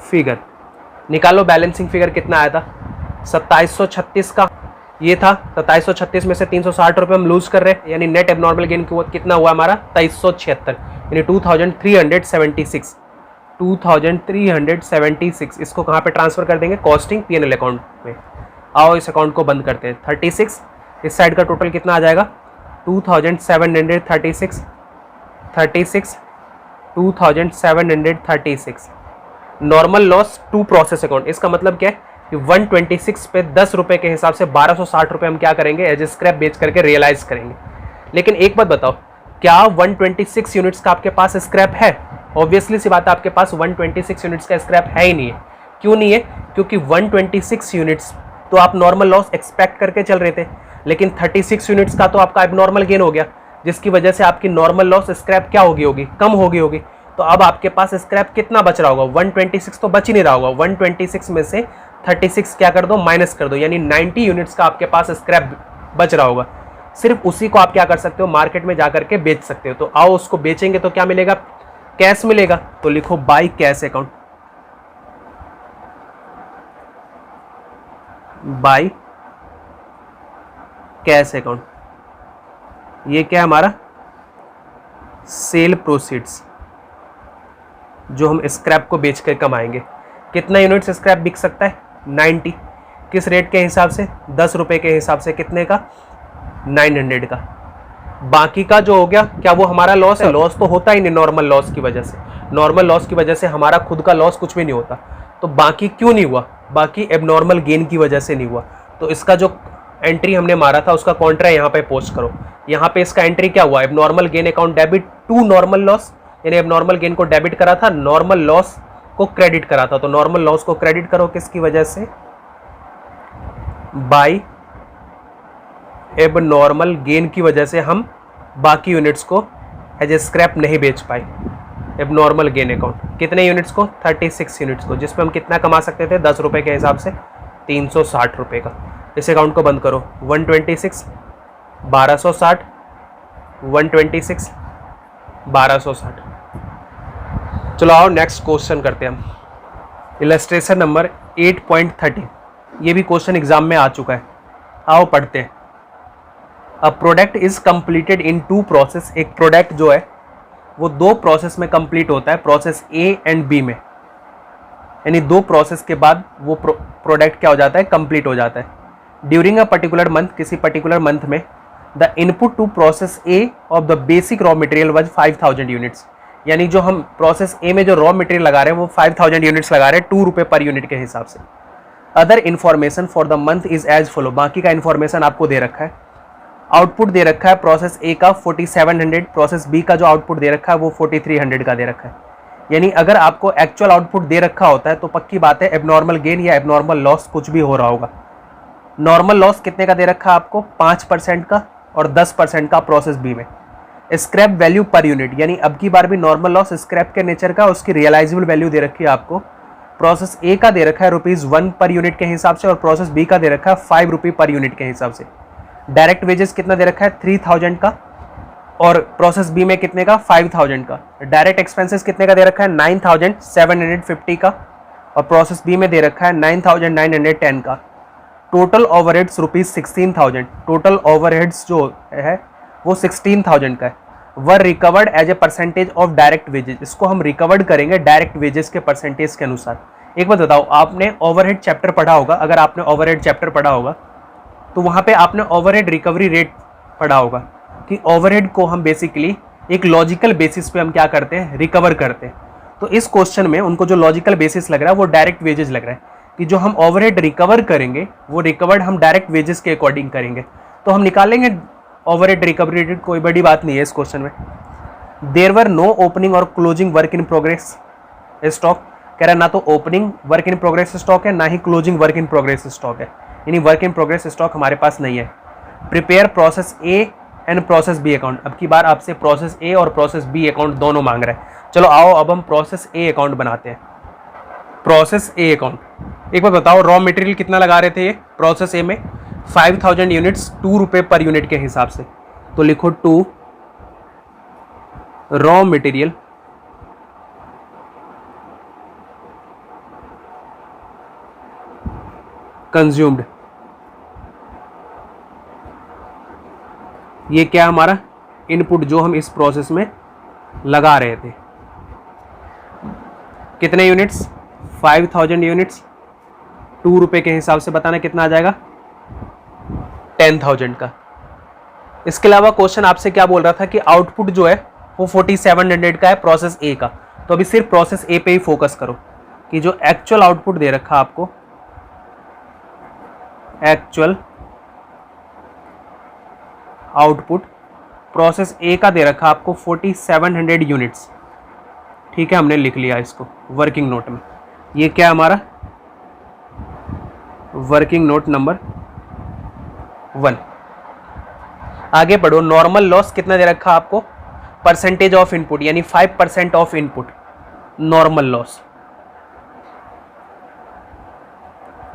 फिगर निकालो। बैलेंसिंग फिगर कितना आया था? 2736 का ये था। 2736 में से 360 रुपये हम लूज कर रहे हैं, यानी नेट एबनॉर्मल गेन कितना हुआ हमारा? 2376, यानी 2376। 2376 इसको कहाँ पे ट्रांसफर कर देंगे? कॉस्टिंग P&L अकाउंट में। आओ इस अकाउंट को बंद करते हैं। 36 इस साइड का टोटल कितना आ जाएगा? 2736 2736। Normal loss to process account, इसका मतलब क्या है कि 126 पे 10 रुपए के हिसाब से 1260 रुपए हम क्या करेंगे? एज ए स्क्रैप बेच करके रियलाइज करेंगे। लेकिन एक बात बताओ, क्या 126 यूनिट्स का आपके पास स्क्रैप है? ऑब्वियसली सी बात है आपके पास 126 यूनिट्स का स्क्रैप है ही नहीं है। क्यों नहीं है? क्योंकि 126 यूनिट्स तो आप नॉर्मल लॉस एक्सपेक्ट करके चल रहे थे, लेकिन 36 यूनिट्स का तो आपका एबनॉर्मल गेन हो गया, जिसकी वजह से आपकी नॉर्मल लॉस स्क्रैप क्या होगी? कम होगी। तो अब आपके पास स्क्रैप कितना बच रहा होगा? 126 तो बच ही नहीं रहा होगा। 126 में से 36 क्या कर दो? माइनस कर दो, यानी 90 यूनिट्स का आपके पास स्क्रैप बच रहा होगा। सिर्फ उसी को आप क्या कर सकते हो? मार्केट में जाकर के बेच सकते हो। तो आओ उसको बेचेंगे तो क्या मिलेगा? कैश मिलेगा। तो लिखो bye cash account. Bye cash account ये क्या है हमारा? सेल प्रोसीड्स जो हम स्क्रैप को बेच कर कमाएंगे। कितना यूनिट्स स्क्रैप बिक सकता है? 90। किस रेट के हिसाब से? 10 रुपए के हिसाब से। कितने का? 900 का। बाकी का जो हो गया क्या वो हमारा लॉस है? लॉस तो होता ही नहीं नॉर्मल लॉस की वजह से। नॉर्मल लॉस की वजह से हमारा खुद का लॉस कुछ भी नहीं होता। तो बाकी क्यों नहीं हुआ? बाकी एबनॉर्मल गेन की वजह से नहीं हुआ। तो इसका जो एंट्री हमने मारा था उसका कॉन्ट्रा यहाँ पे पोस्ट करो। यहाँ पे इसका एंट्री क्या हुआ? Abnormal gain account debit to normal loss, यानी एबनॉर्मल गेन को डेबिट करा था, नॉर्मल लॉस को क्रेडिट करा था। तो नॉर्मल लॉस को क्रेडिट करो किसकी वजह से? बाय एबनॉर्मल गेन की वजह से हम बाकी यूनिट्स को एज ए स्क्रैप नहीं बेच पाए। एबनॉर्मल गेन अकाउंट कितने यूनिट्स को? 36 यूनिट्स को, जिसपे हम कितना कमा सकते थे? 10 रुपए के हिसाब से 360 रुपए का। इस अकाउंट को बंद करो। 126 1260 126 1260। चलो आओ नेक्स्ट क्वेश्चन करते हैं हम। इलस्ट्रेशन नंबर 8.13, ये भी क्वेश्चन एग्जाम में आ चुका है। आओ पढ़ते हैं। A product is completed in two process. एक प्रोडक्ट जो है वो दो प्रोसेस में कंप्लीट होता है, प्रोसेस ए एंड बी में, यानी दो प्रोसेस के बाद वो प्रोडक्ट क्या हो जाता है? कंप्लीट हो जाता है। ड्यूरिंग अ पर्टिकुलर मंथ, किसी पर्टिकुलर मंथ में the input to process A of the basic raw material was 5000 units, यानी जो हम प्रोसेस ए में जो रॉ मटेरियल लगा रहे हैं वो 5000 यूनिट्स लगा रहे हैं 2 रुपये पर यूनिट के हिसाब से। Other information for the month is as follow, बाकी का इन्फॉर्मेशन आपको दे रखा है। आउटपुट दे रखा है प्रोसेस ए का 4700, प्रोसेस बी का जो आउटपुट दे रखा है वो 4300 का दे रखा है। यानी अगर आपको एक्चुअल आउटपुट दे रखा होता है तो पक्की बात है एबनॉर्मल गेन या एबनॉर्मल लॉस कुछ भी हो रहा होगा। नॉर्मल लॉस कितने का दे रखा है आपको, 5% का और 10% का प्रोसेस बी में। स्क्रैप वैल्यू पर यूनिट, यानी अब की बार भी नॉर्मल लॉस स्क्रैप के नेचर का, उसकी रियलाइजेबल वैल्यू दे रखी है आपको। प्रोसेस ए का दे रखा है ₹1 पर यूनिट के हिसाब से और प्रोसेस बी का दे रखा है ₹5 पर यूनिट के हिसाब से। डायरेक्ट वेजेस कितना दे रखा है 3000 का और प्रोसेस बी में कितने का 5000 का। डायरेक्ट एक्सपेंसेस कितने का दे रखा है 9750 का और प्रोसेस बी में दे रखा है 9910 का। टोटल ओवरहेड्स ₹16,000, टोटल ओवरहेड्स जो है वो 16,000 का है। Were recovered as a percentage of direct wages, इसको हम रिकवर्ड करेंगे डायरेक्ट वेजेस के परसेंटेज के अनुसार। एक बात बताओ, आपने ओवरहेड चैप्टर पढ़ा होगा, अगर आपने ओवरहेड चैप्टर पढ़ा होगा तो वहाँ पे आपने ओवरहेड रिकवरी रेट पढ़ा होगा कि ओवरहेड को हम बेसिकली एक लॉजिकल बेसिस पे हम क्या करते हैं, रिकवर करते हैं। तो इस क्वेश्चन में उनको जो लॉजिकल बेसिस लग रहा है वो डायरेक्ट वेजेस लग रहा है कि जो हम ओवरहेड रिकवर करेंगे वो रिकवर्ड हम डायरेक्ट वेजेस के अकॉर्डिंग करेंगे। तो हम निकालेंगे ओवरहेड रिकवरी रेट, कोई बड़ी बात नहीं है इस क्वेश्चन में। देयर वर नो ओपनिंग और closing work in progress stock, कह रहा है ना तो opening work in progress stock है ना ही closing work in progress stock है, यानी वर्क इन प्रोग्रेस स्टॉक हमारे पास नहीं है। Prepare process A and process B account, अब की बार आपसे प्रोसेस ए और प्रोसेस बी अकाउंट दोनों मांग रहा है। चलो आओ अब हम प्रोसेस ए अकाउंट बनाते हैं। प्रोसेस ए अकाउंट, एक बार बताओ रॉ मटेरियल कितना लगा रहे थे ये प्रोसेस ए में 5000 यूनिट्स 2 रुपये पर यूनिट के हिसाब से। तो लिखो 2 रॉ मटेरियल कंज्यूम्ड, ये क्या हमारा इनपुट जो हम इस प्रोसेस में लगा रहे थे। कितने यूनिट्स 5000 यूनिट्स 2 रुपये के हिसाब से बताना कितना आ जाएगा 10,000 का। इसके अलावा क्वेश्चन आपसे क्या बोल रहा था कि आउटपुट जो है वो 4700 का है प्रोसेस ए का। तो अभी सिर्फ प्रोसेस ए पे ही फोकस करो कि जो एक्चुअल आउटपुट दे रखा आपको, एक्चुअल आउटपुट प्रोसेस ए का दे रखा आपको 4700 यूनिट्स। ठीक है, हमने लिख लिया इसको वर्किंग नोट में। ये क्या है हमारा वर्किंग नोट नंबर 1। आगे बढ़ो, नॉर्मल लॉस कितना दे रखा आपको, परसेंटेज ऑफ इनपुट यानी 5% of input. Normal loss,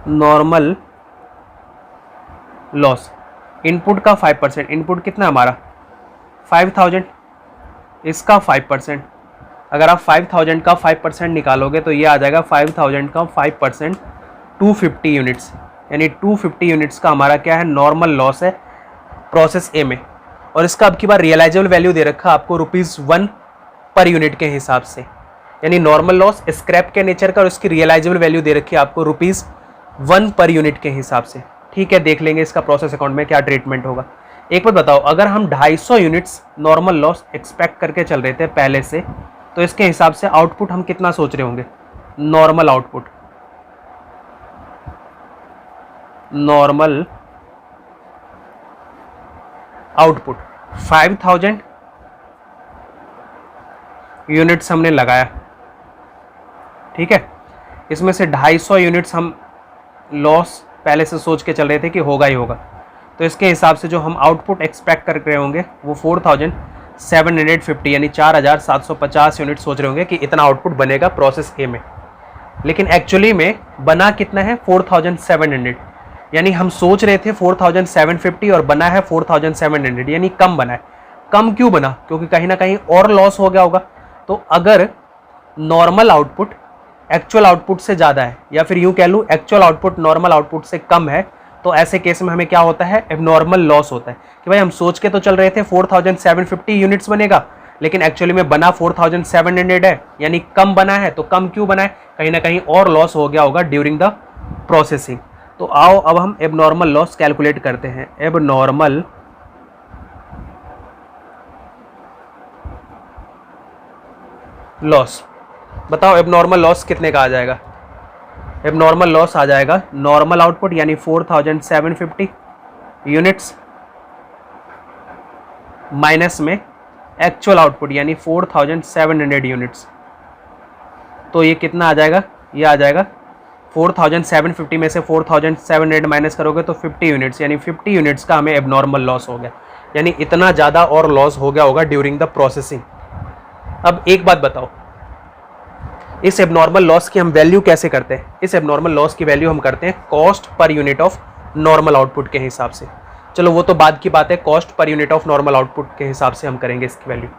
normal loss input का 5%, इनपुट कितना हमारा 5000, इसका 5%। अगर आप 5000 का 5% निकालोगे तो ये आ जाएगा 5000 का 5% 250 यूनिट्स, यानी 250 यूनिट्स का हमारा क्या है नॉर्मल लॉस है प्रोसेस ए में। और इसका अब की बार रियलाइजेबल वैल्यू दे रखा आपको ₹1 पर यूनिट के हिसाब से, यानी नॉर्मल लॉस स्क्रैप के नेचर का और उसकी रियलाइजेबल वैल्यू दे रखी है आपको ₹1 पर यूनिट के हिसाब से। ठीक है, देख लेंगे इसका प्रोसेस अकाउंट में क्या ट्रीटमेंट होगा। एक बात बताओ, अगर हम 250 यूनिट्स नॉर्मल लॉस एक्सपेक्ट करके चल रहे थे पहले से, तो इसके हिसाब से आउटपुट हम कितना सोच रहे होंगे, normal output, normal output 5000 units हमने लगाया। ठीक है, इसमें से 250 यूनिट्स हम लॉस पहले से सोच के चल रहे थे कि होगा ही होगा, तो इसके हिसाब से जो हम आउटपुट एक्सपेक्ट कर रहे होंगे वो 4750 यानी 4750 यूनिट सोच रहे होंगे कि इतना आउटपुट बनेगा प्रोसेस ए में। लेकिन एक्चुअली में बना कितना है 4700, यानी हम सोच रहे थे 4750 और बना है 4700, यानी कम बना है। कम क्यों बना, क्योंकि कहीं ना कहीं और लॉस हो गया होगा। तो अगर नॉर्मल आउटपुट एक्चुअल आउटपुट से ज़्यादा है, या फिर यूँ कह लूँ एक्चुअल आउटपुट नॉर्मल आउटपुट से कम है, तो ऐसे केस में हमें क्या होता है एबनॉर्मल लॉस होता है कि भाई हम सोच के तो चल रहे थे 4750 यूनिट्स बनेगा, लेकिन एक्चुअली में बना 4700 है, यानी कम बना है। तो कम क्यों बना है, कहीं ना कहीं और लॉस हो गया होगा ड्यूरिंग द प्रोसेसिंग। तो आओ अब हम एबनॉर्मल लॉस कैलकुलेट करते हैं। एबनॉर्मल लॉस, बताओ एबनॉर्मल लॉस कितने का आ जाएगा। एबनॉर्मल लॉस आ जाएगा नॉर्मल आउटपुट यानी 4750 यूनिट्स माइनस में एक्चुअल आउटपुट यानी 4700 यूनिट्स। तो ये कितना आ जाएगा, ये आ जाएगा 4750 में से 4700 माइनस करोगे तो 50 यूनिट्स, यानी 50 यूनिट्स का हमें एबनॉर्मल लॉस हो गया, यानी इतना ज़्यादा और लॉस हो गया होगा ड्यूरिंग द प्रोसेसिंग। अब एक बात बताओ, इस एबनॉर्मल लॉस की हम वैल्यू कैसे करते हैं। इस एबनॉर्मल लॉस की वैल्यू हम करते हैं cost per unit of normal output के हिसाब से। चलो वो तो बाद की बात है, cost per unit of normal output के हिसाब से हम करेंगे इसकी वैल्यू।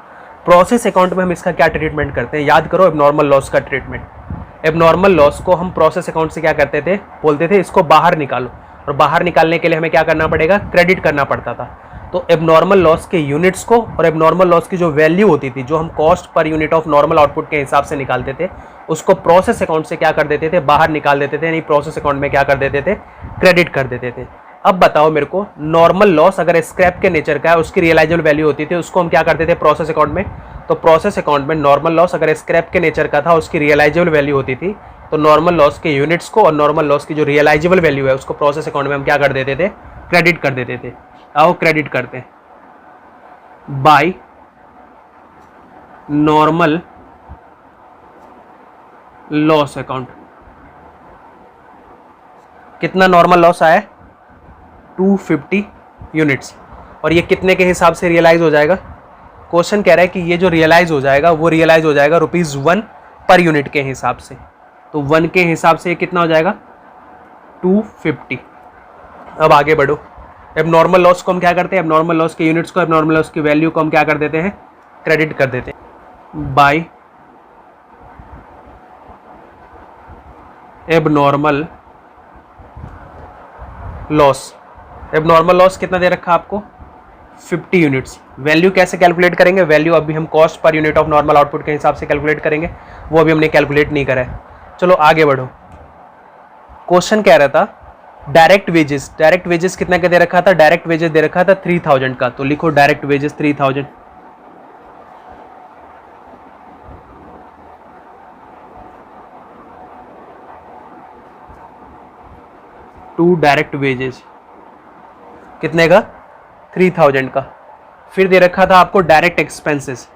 प्रोसेस अकाउंट में हम इसका क्या ट्रीटमेंट करते हैं, याद करो एबनॉर्मल लॉस का ट्रीटमेंट। एबनॉर्मल लॉस को हम प्रोसेस अकाउंट से क्या करते थे, बोलते थे इसको बाहर निकालो, और बाहर निकालने के लिए हमें क्या करना पड़ेगा, क्रेडिट करना पड़ता था। तो एबनॉर्मल लॉस के यूनिट्स को और एबनॉर्मल लॉस की जो वैल्यू होती थी, जो हम cost per unit of normal output के हिसाब से निकालते थे, उसको प्रोसेस अकाउंट से क्या कर देते थे, बाहर निकाल देते थे, यानी प्रोसेस अकाउंट में क्या कर देते थे, क्रेडिट कर देते थे। अब बताओ मेरे को, नॉर्मल लॉस अगर स्क्रैप के नेचर का है, उसकी रियलाइजेबल वैल्यू होती थी, उसको हम क्या करते थे प्रोसेस अकाउंट में। तो प्रोसेस अकाउंट में नॉर्मल लॉस अगर स्क्रैप के नेचर का था, उसकी रियलाइजेबल वैल्यू होती थी, तो नॉर्मल लॉस के यूनिट्स को और नॉर्मल लॉस की जो रियलाइजेबल वैल्यू है उसको प्रोसेस अकाउंट में हम क्या कर देते थे, क्रेडिट कर देते थे। आओ क्रेडिट करते हैं, बाय नॉर्मल लॉस अकाउंट। कितना नॉर्मल लॉस आया, 250 यूनिट्स, और ये कितने के हिसाब से रियलाइज हो जाएगा। क्वेश्चन कह रहा है कि ये जो रियलाइज हो जाएगा वो रियलाइज हो जाएगा ₹1 पर यूनिट के हिसाब से। तो 1 के हिसाब से कितना हो जाएगा, 250। अब आगे बढ़ो, एबनॉर्मल लॉस को हम क्या करते हैं, एबनॉर्मल लॉस के यूनिट्स को, एबनॉर्मल लॉस की वैल्यू को हम क्या कर देते हैं, क्रेडिट कर देते हैं। By abnormal loss, abnormal loss कितना दे रखा आपको, 50 यूनिट्स। वैल्यू कैसे कैलकुलेट करेंगे, वैल्यू अभी हम cost per unit of normal output के हिसाब से कैलकुलेट करेंगे, वो अभी हमने कैलकुलेट नहीं करा है। चलो आगे बढ़ो, क्वेश्चन कह रहा था डायरेक्ट वेजेस। डायरेक्ट वेजेस कितना का दे रखा था, डायरेक्ट वेजेस दे रखा था 3000 का, तो लिखो direct wages 3000। To direct wages कितने का, 3000 का। फिर दे रखा था आपको direct expenses,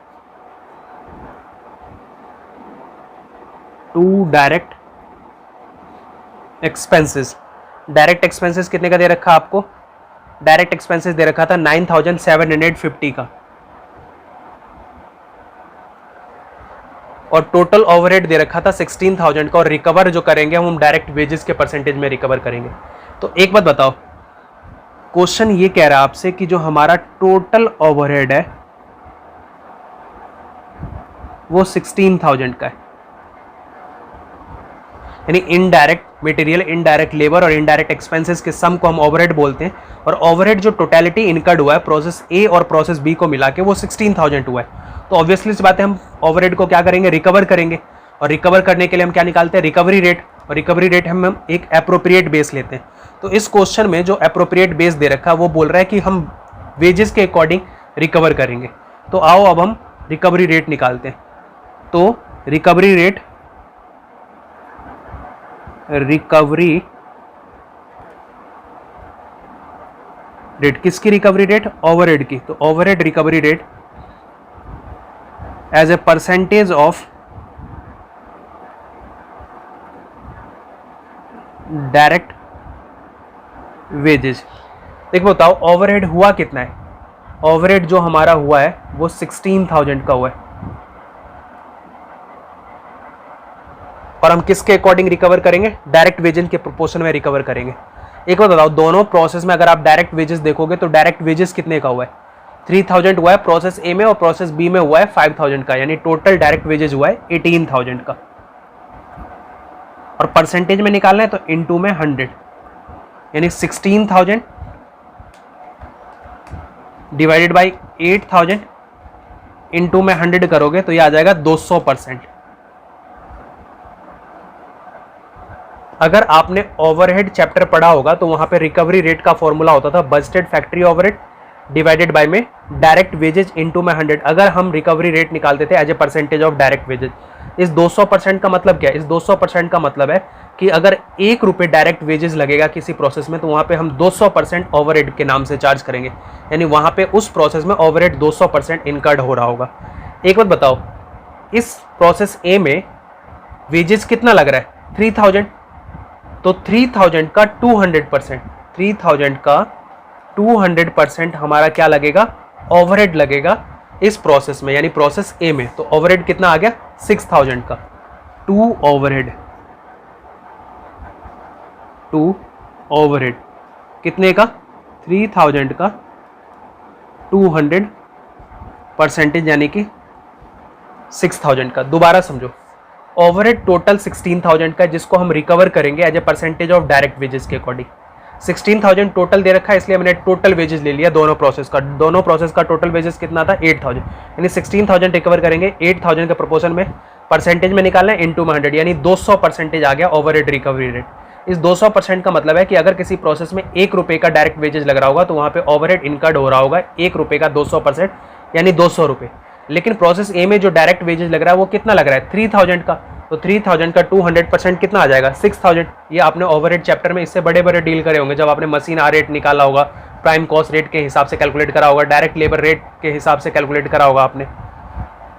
to direct expenses. Direct expenses कितने का दे रखा आपको, डायरेक्ट एक्सपेंसेस दे रखा था 9750 का, और टोटल ओवरहेड दे रखा था 16000 का, और रिकवर जो करेंगे हम डायरेक्ट वेजेस के परसेंटेज में रिकवर करेंगे। तो एक बात बताओ, क्वेश्चन ये कह रहा है आपसे कि जो हमारा टोटल ओवरहेड है वो 16000 का है, यानी इनडायरेक्ट मटेरियल, इनडायरेक्ट लेबर और इनडायरेक्ट एक्सपेंसेस के सम को हम ओवरहेड बोलते हैं, और ओवरहेड जो टोटलिटी इनकर्ड हुआ है प्रोसेस ए और प्रोसेस बी को मिला के वो 16000 हुआ है। तो ऑब्वियसली इस बात है, हम ओवरहेड को क्या करेंगे, रिकवर करेंगे, और रिकवर करने के लिए हम क्या निकालते हैं, रिकवरी रेट, और रिकवरी रेट हम एक एप्रोप्रिएट बेस लेते हैं। तो इस क्वेश्चन में जो एप्रोप्रिएट बेस दे रखा है वो बोल रहा है कि हम वेजेस के अकॉर्डिंग रिकवर करेंगे। तो आओ अब हम रिकवरी रेट निकालते हैं। तो रिकवरी रेट, रिकवरी रेट किसकी रिकवरी रेट, ओवरहेड की। तो overhead recovery rate as a percentage of direct wages. देखो बताओ ओवरहेड हुआ कितना है, ओवरहेड जो हमारा हुआ है वो 16000 का हुआ है, और हम किसके अकॉर्डिंग रिकवर करेंगे, डायरेक्ट वेजेस के प्रोपोर्शन में रिकवर करेंगे। एक बात बताओ, दोनों प्रोसेस में अगर आप डायरेक्ट वेजेस देखोगे तो डायरेक्ट वेजेस कितने का हुआ है, 3000 हुआ है प्रोसेस ए में, और प्रोसेस बी में हुआ है 5000 का, यानी टोटल डायरेक्ट वेजेस हुआ है 18000 का। और परसेंटेज में निकालना है तो इनटू में 100, यानी 16000 डिवाइडेड बाई 8000 इनटू में 100 करोगे तो ये आ जाएगा 200%। अगर आपने ओवरहेड चैप्टर पढ़ा होगा तो वहां पे रिकवरी रेट का फॉर्मूला होता था budgeted factory overhead divided by में डायरेक्ट वेजेज इनटू में 100। अगर हम रिकवरी रेट निकालते थे as a percentage of direct wages. इस 200% का मतलब क्या है? इस 200% का मतलब है कि अगर 1 रुपये डायरेक्ट वेजेस लगेगा किसी प्रोसेस में तो वहां पे हम 200% ओवरहेड के नाम से चार्ज करेंगे, यानी वहां पे उस प्रोसेस में ओवरहेड 200% इनकर्ड हो रहा होगा। एक बात बताओ, इस प्रोसेस ए में वेजेस कितना लग रहा है? 3000। तो 3000 का 200%, 3000 का 200% हमारा क्या लगेगा? ओवरहेड लगेगा इस प्रोसेस में, यानी प्रोसेस ए में। तो ओवरहेड कितना आ गया? 6000 का 2 ओवरहेड कितने का? 3000 का 200% यानी कि 6000 का। दोबारा समझो, ओवरहेड टोटल 16000 का जिसको हम रिकवर करेंगे as a percentage of direct wages के अकॉर्डिंग। 16000 टोटल दे रखा है इसलिए मैंने टोटल वेजेस ले लिया दोनों प्रोसेस का। दोनों प्रोसेस का टोटल वेजेस कितना था? 8000, यानी 16000 रिकवर करेंगे, 8000 के प्रोपोर्शन में परसेंटेज में निकालना है इनटू में 100, यानी 200% आ गया ओवरहेड रिकवरी रेट। इस 200% का मतलब है कि अगर किसी प्रोसेस में 1 रुपये का डायरेक्ट वेजेस लग रहा होगा तो वहां पे ओवरहेड इनकर्ड हो रहा होगा 1 रुपये का 200%, यानी 200 रुपये। लेकिन प्रोसेस ए में जो डायरेक्ट वेजेस लग रहा है वो कितना लग रहा है? 3000 का। तो 3000 का 200% कितना आ जाएगा? 6000। ये आपने ओवरहेड चैप्टर में इससे बड़े बड़े डील करे होंगे, जब आपने मशीन आ रेट निकाला होगा, प्राइम कॉस्ट रेट के हिसाब से कैलकुलेट करा होगा, डायरेक्ट लेबर रेट के हिसाब से कैलकुलेट करा होगा आपने।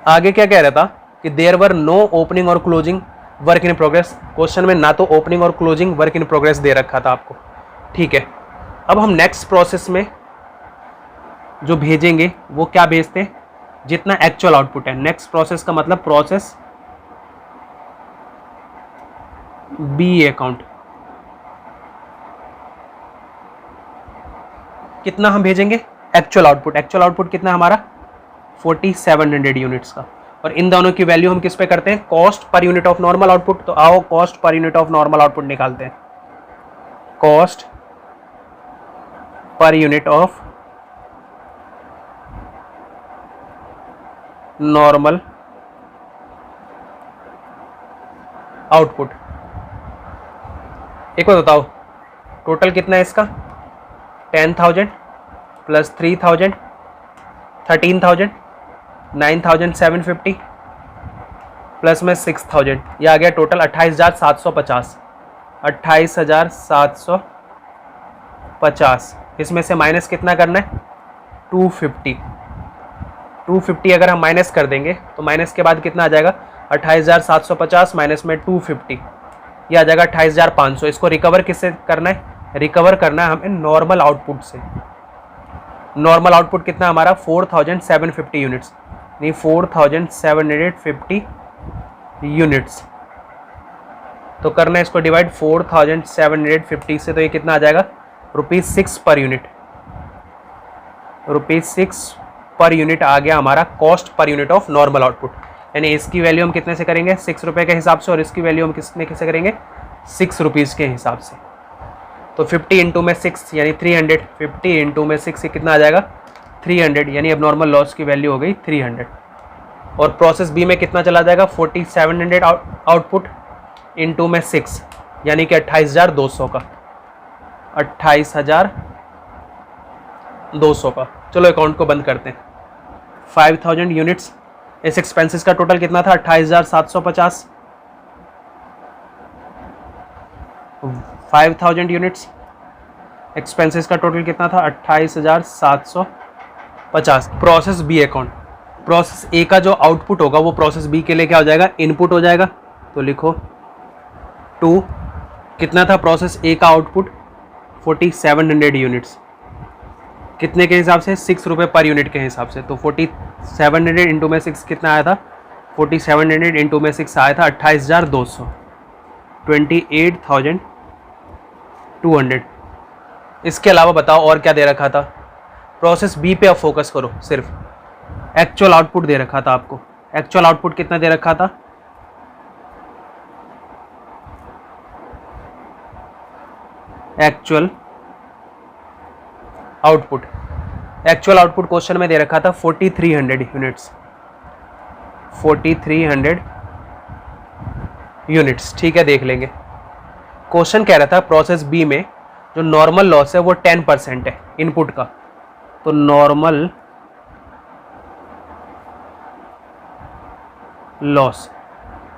आगे क्या कह रहा था कि देयर वर नो ओपनिंग और closing work in progress. Question में ना तो ओपनिंग और क्लोजिंग वर्क इन प्रोग्रेस दे रखा था आपको, ठीक है। अब हम नेक्स्ट प्रोसेस में जो भेजेंगे वो क्या भेजते हैं? जितना एक्चुअल आउटपुट है। नेक्स्ट प्रोसेस का मतलब प्रोसेस बी अकाउंट, कितना हम भेजेंगे? Actual output. एक्चुअल आउटपुट कितना हमारा? 4700 यूनिट्स का। और इन दोनों की वैल्यू हम किस पे करते हैं? Cost per unit of normal output. तो आओ cost per unit of normal output निकालते हैं। Cost per unit of normal output. एक बार बताओ, टोटल कितना है इसका? 10,000 प्लस 3000 13,000 9,750 प्लस में 6,000, ये आ गया टोटल 28,750। 28,750 इसमें से माइनस कितना करना है? 250। 250 अगर हम माइनस कर देंगे तो माइनस के बाद कितना आ जाएगा? 28,750 माइनस में 250, ये आ जाएगा 28,500। इसको रिकवर किससे करना है? रिकवर करना है हमें नॉर्मल आउटपुट से। नॉर्मल आउटपुट कितना हमारा? 4,750 यूनिट्स, नहीं 4,750 यूनिट्स। तो करना है इसको डिवाइड 4,750 से, तो ये कितना आ जाएगा? ₹6 पर यूनिट। ₹6 पर यूनिट आ गया हमारा cost per unit of normal output. यानी इसकी वैल्यू हम कितने से करेंगे? 6 रुपये के हिसाब से, और इसकी वैल्यू हम किसने कैसे करेंगे? 6 रुपीज़ के हिसाब से। तो 50 इंटू में 6 यानी 300, 50 इंटू में 6 कितना आ जाएगा? 300, यानी अब नॉर्मल लॉस की वैल्यू हो गई 300। और प्रोसेस बी में कितना चला जाएगा? 4700 आउटपुट इंटू में 6 यानी कि 28,200 का, 28,200 का। चलो अकाउंट को बंद करते हैं। 5000 यूनिट्स, इस एक्सपेंसेस का टोटल कितना था? 28,750। 5000 यूनिट्स, एक्सपेंसेस का टोटल कितना था? 28,750। Process B account, process A का जो आउटपुट होगा वो प्रोसेस बी के लिए क्या हो जाएगा? इनपुट हो जाएगा। तो लिखो 2, कितना था प्रोसेस ए का आउटपुट? 4700 यूनिट्स, कितने के हिसाब से? 6 रुपये पर यूनिट के हिसाब से। तो 4700 इंटू में 6 कितना आया था? 4700 इंटू में 6 आया था 28,200, 28,200। इसके अलावा बताओ और क्या दे रखा था? प्रोसेस बी पे अब फोकस करो, सिर्फ एक्चुअल आउटपुट दे रखा था आपको। एक्चुअल आउटपुट कितना दे रखा था? Actual output, actual output question में दे रखा था 4300 यूनिट्स, 4300 यूनिट्स। ठीक है, देख लेंगे। क्वेश्चन कह रहा था प्रोसेस बी में जो नॉर्मल लॉस है वो 10% है इनपुट का, तो नॉर्मल लॉस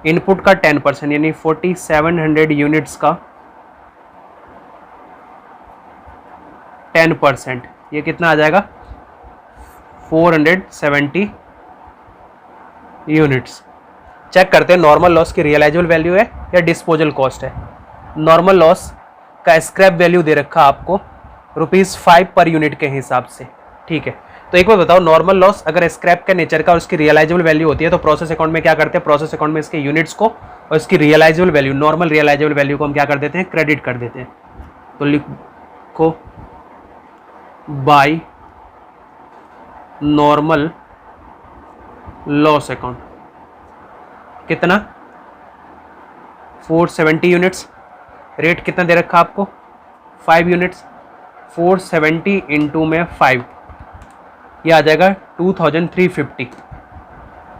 इनपुट का 10% यानी 4700 यूनिट्स का 10%, ये कितना आ जाएगा 470 यूनिट्स। चेक करते हैं नॉर्मल लॉस की रियलाइजेबल वैल्यू है या डिस्पोजल कॉस्ट है। नॉर्मल लॉस का स्क्रैप वैल्यू दे रखा आपको ₹5 पर यूनिट के हिसाब से, ठीक है। तो एक बार बताओ, नॉर्मल लॉस अगर स्क्रैप के नेचर का और उसकी रियलाइजेबल वैल्यू होती है तो प्रोसेस अकाउंट में क्या करते हैं, प्रोसेस अकाउंट में इसके यूनिट्स को और इसकी realisable value, normal realisable value को हम क्या कर देते हैं, क्रेडिट कर देते हैं। तो लिखो बाय नॉर्मल लॉस अकाउंट, कितना 470 यूनिट्स, रेट कितना दे रखा आपको 5 यूनिट्स, 470 इंटू में 5, ये आ जाएगा 2350,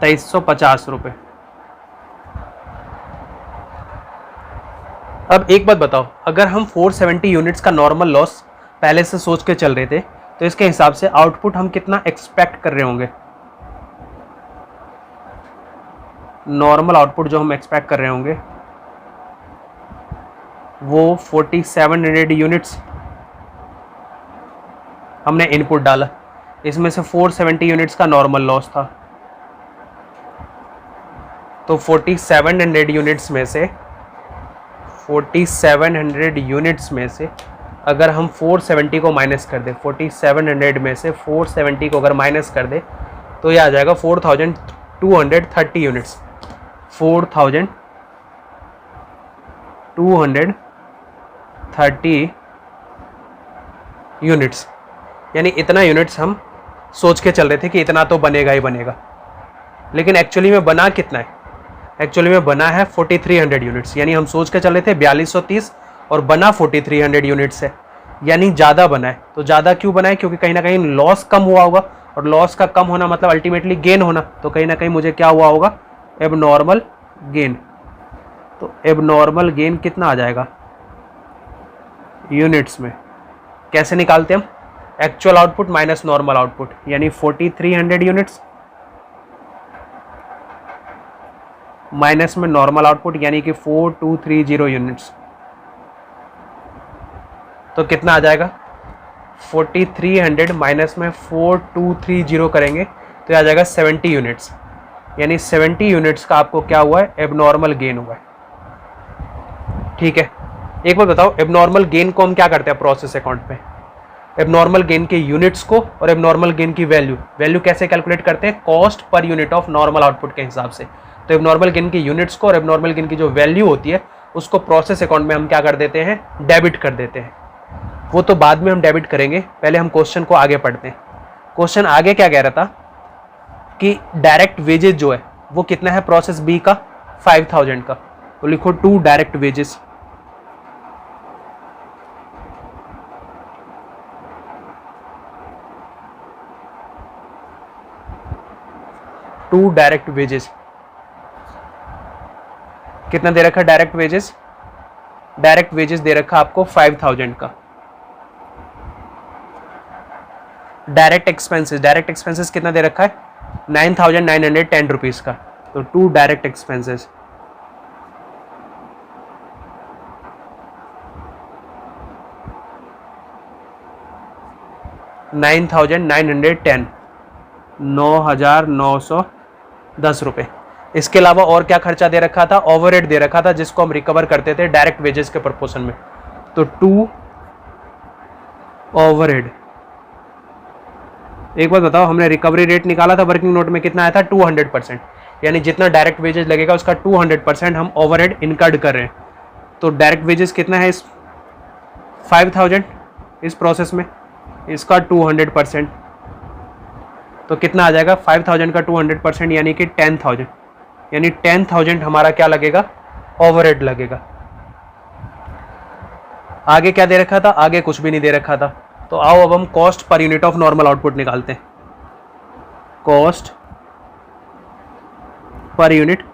2350 रुपये। अब एक बात बताओ, अगर हम 470 यूनिट्स का नॉर्मल लॉस पहले से सोच के चल रहे थे तो इसके हिसाब से आउटपुट हम कितना एक्सपेक्ट कर रहे होंगे, नॉर्मल आउटपुट जो हम एक्सपेक्ट कर रहे होंगे वो 4700 यूनिट्स हमने इनपुट डाला, इसमें से 470 यूनिट्स का नॉर्मल लॉस था, तो 4700 यूनिट्स में से 4700 यूनिट्स में से अगर हम 470 को माइनस कर दे, 4700 में से 470 को अगर माइनस कर दे तो ये आ जाएगा 4230 यूनिट्स, 4230 यूनिट्स, यानी इतना यूनिट्स हम सोच के चल रहे थे कि इतना तो बनेगा ही बनेगा, लेकिन एक्चुअली में बना कितना है, एक्चुअली में बना है 4300 यूनिट्स, यानी हम सोच के चल रहे थे 4230 और बना 4300 यूनिट्स है, यानी ज़्यादा बना है। तो ज़्यादा क्यों बना है, क्योंकि कहीं ना कहीं लॉस कम हुआ होगा, और लॉस का कम होना मतलब अल्टीमेटली गेन होना, तो कहीं ना कहीं मुझे क्या हुआ होगा, एबनॉर्मल गेन। तो एबनॉर्मल गेन कितना आ जाएगा यूनिट्स में, कैसे निकालते हम, actual output minus normal output, यानी 4300 यूनिट्स माइनस में नॉर्मल आउटपुट यानी कि 4230 यूनिट्स, तो कितना आ जाएगा 4300 माइनस में 4230 करेंगे तो आ जाएगा 70 यूनिट्स, यानी 70 यूनिट्स का आपको क्या हुआ है, एबनॉर्मल गेन हुआ है, ठीक है। एक बार बताओ, एबनॉर्मल गेन को हम क्या करते हैं प्रोसेस अकाउंट में, एबनॉर्मल गेन के यूनिट्स को और एबनॉर्मल गेन की वैल्यू कैसे कैलकुलेट करते हैं, cost per unit of normal output के हिसाब से। तो एबनॉर्मल गेन की यूनिट्स को और एबनॉर्मल गेन की जो वैल्यू होती है उसको प्रोसेस अकाउंट में हम क्या कर देते हैं, डेबिट कर देते हैं। वो तो बाद में हम डेबिट करेंगे, पहले हम क्वेश्चन को आगे पढ़ते हैं। क्वेश्चन आगे क्या कह रहा था कि डायरेक्ट वेजेस जो है वो कितना है प्रोसेस बी का 5000 का, तो लिखो 2 direct wages, to direct wages, कितना दे रखा डायरेक्ट वेजेस, डायरेक्ट वेजेस दे रखा आपको 5000 का। डायरेक्ट एक्सपेंसेस कितना दे रखा है 9910 रुपीज का, तो 2 डायरेक्ट एक्सपेंसेस, $9,910 $9,910 रुपये। इसके अलावा और क्या खर्चा दे रखा था, ओवरहेड दे रखा था जिसको हम रिकवर करते थे डायरेक्ट वेजेस के प्रपोर्शन में, तो 2 ओवरहेड। एक बात बताओ, हमने रिकवरी रेट निकाला था वर्किंग नोट में, कितना आया था 200%, यानी जितना डायरेक्ट वेजेस लगेगा उसका 200% हम ओवरहेड इनकर्ड कर रहे हैं। तो डायरेक्ट वेजेस कितना है इस 5000 इस प्रोसेस में, इसका 200%, तो कितना आ जाएगा 5000 का 200% यानी कि 10,000, यानी 10,000 हमारा क्या लगेगा, ओवरहेड लगेगा। आगे क्या दे रखा था, आगे कुछ भी नहीं दे रखा था। तो आओ अब हम cost per unit of normal output निकालते हैं। Cost per unit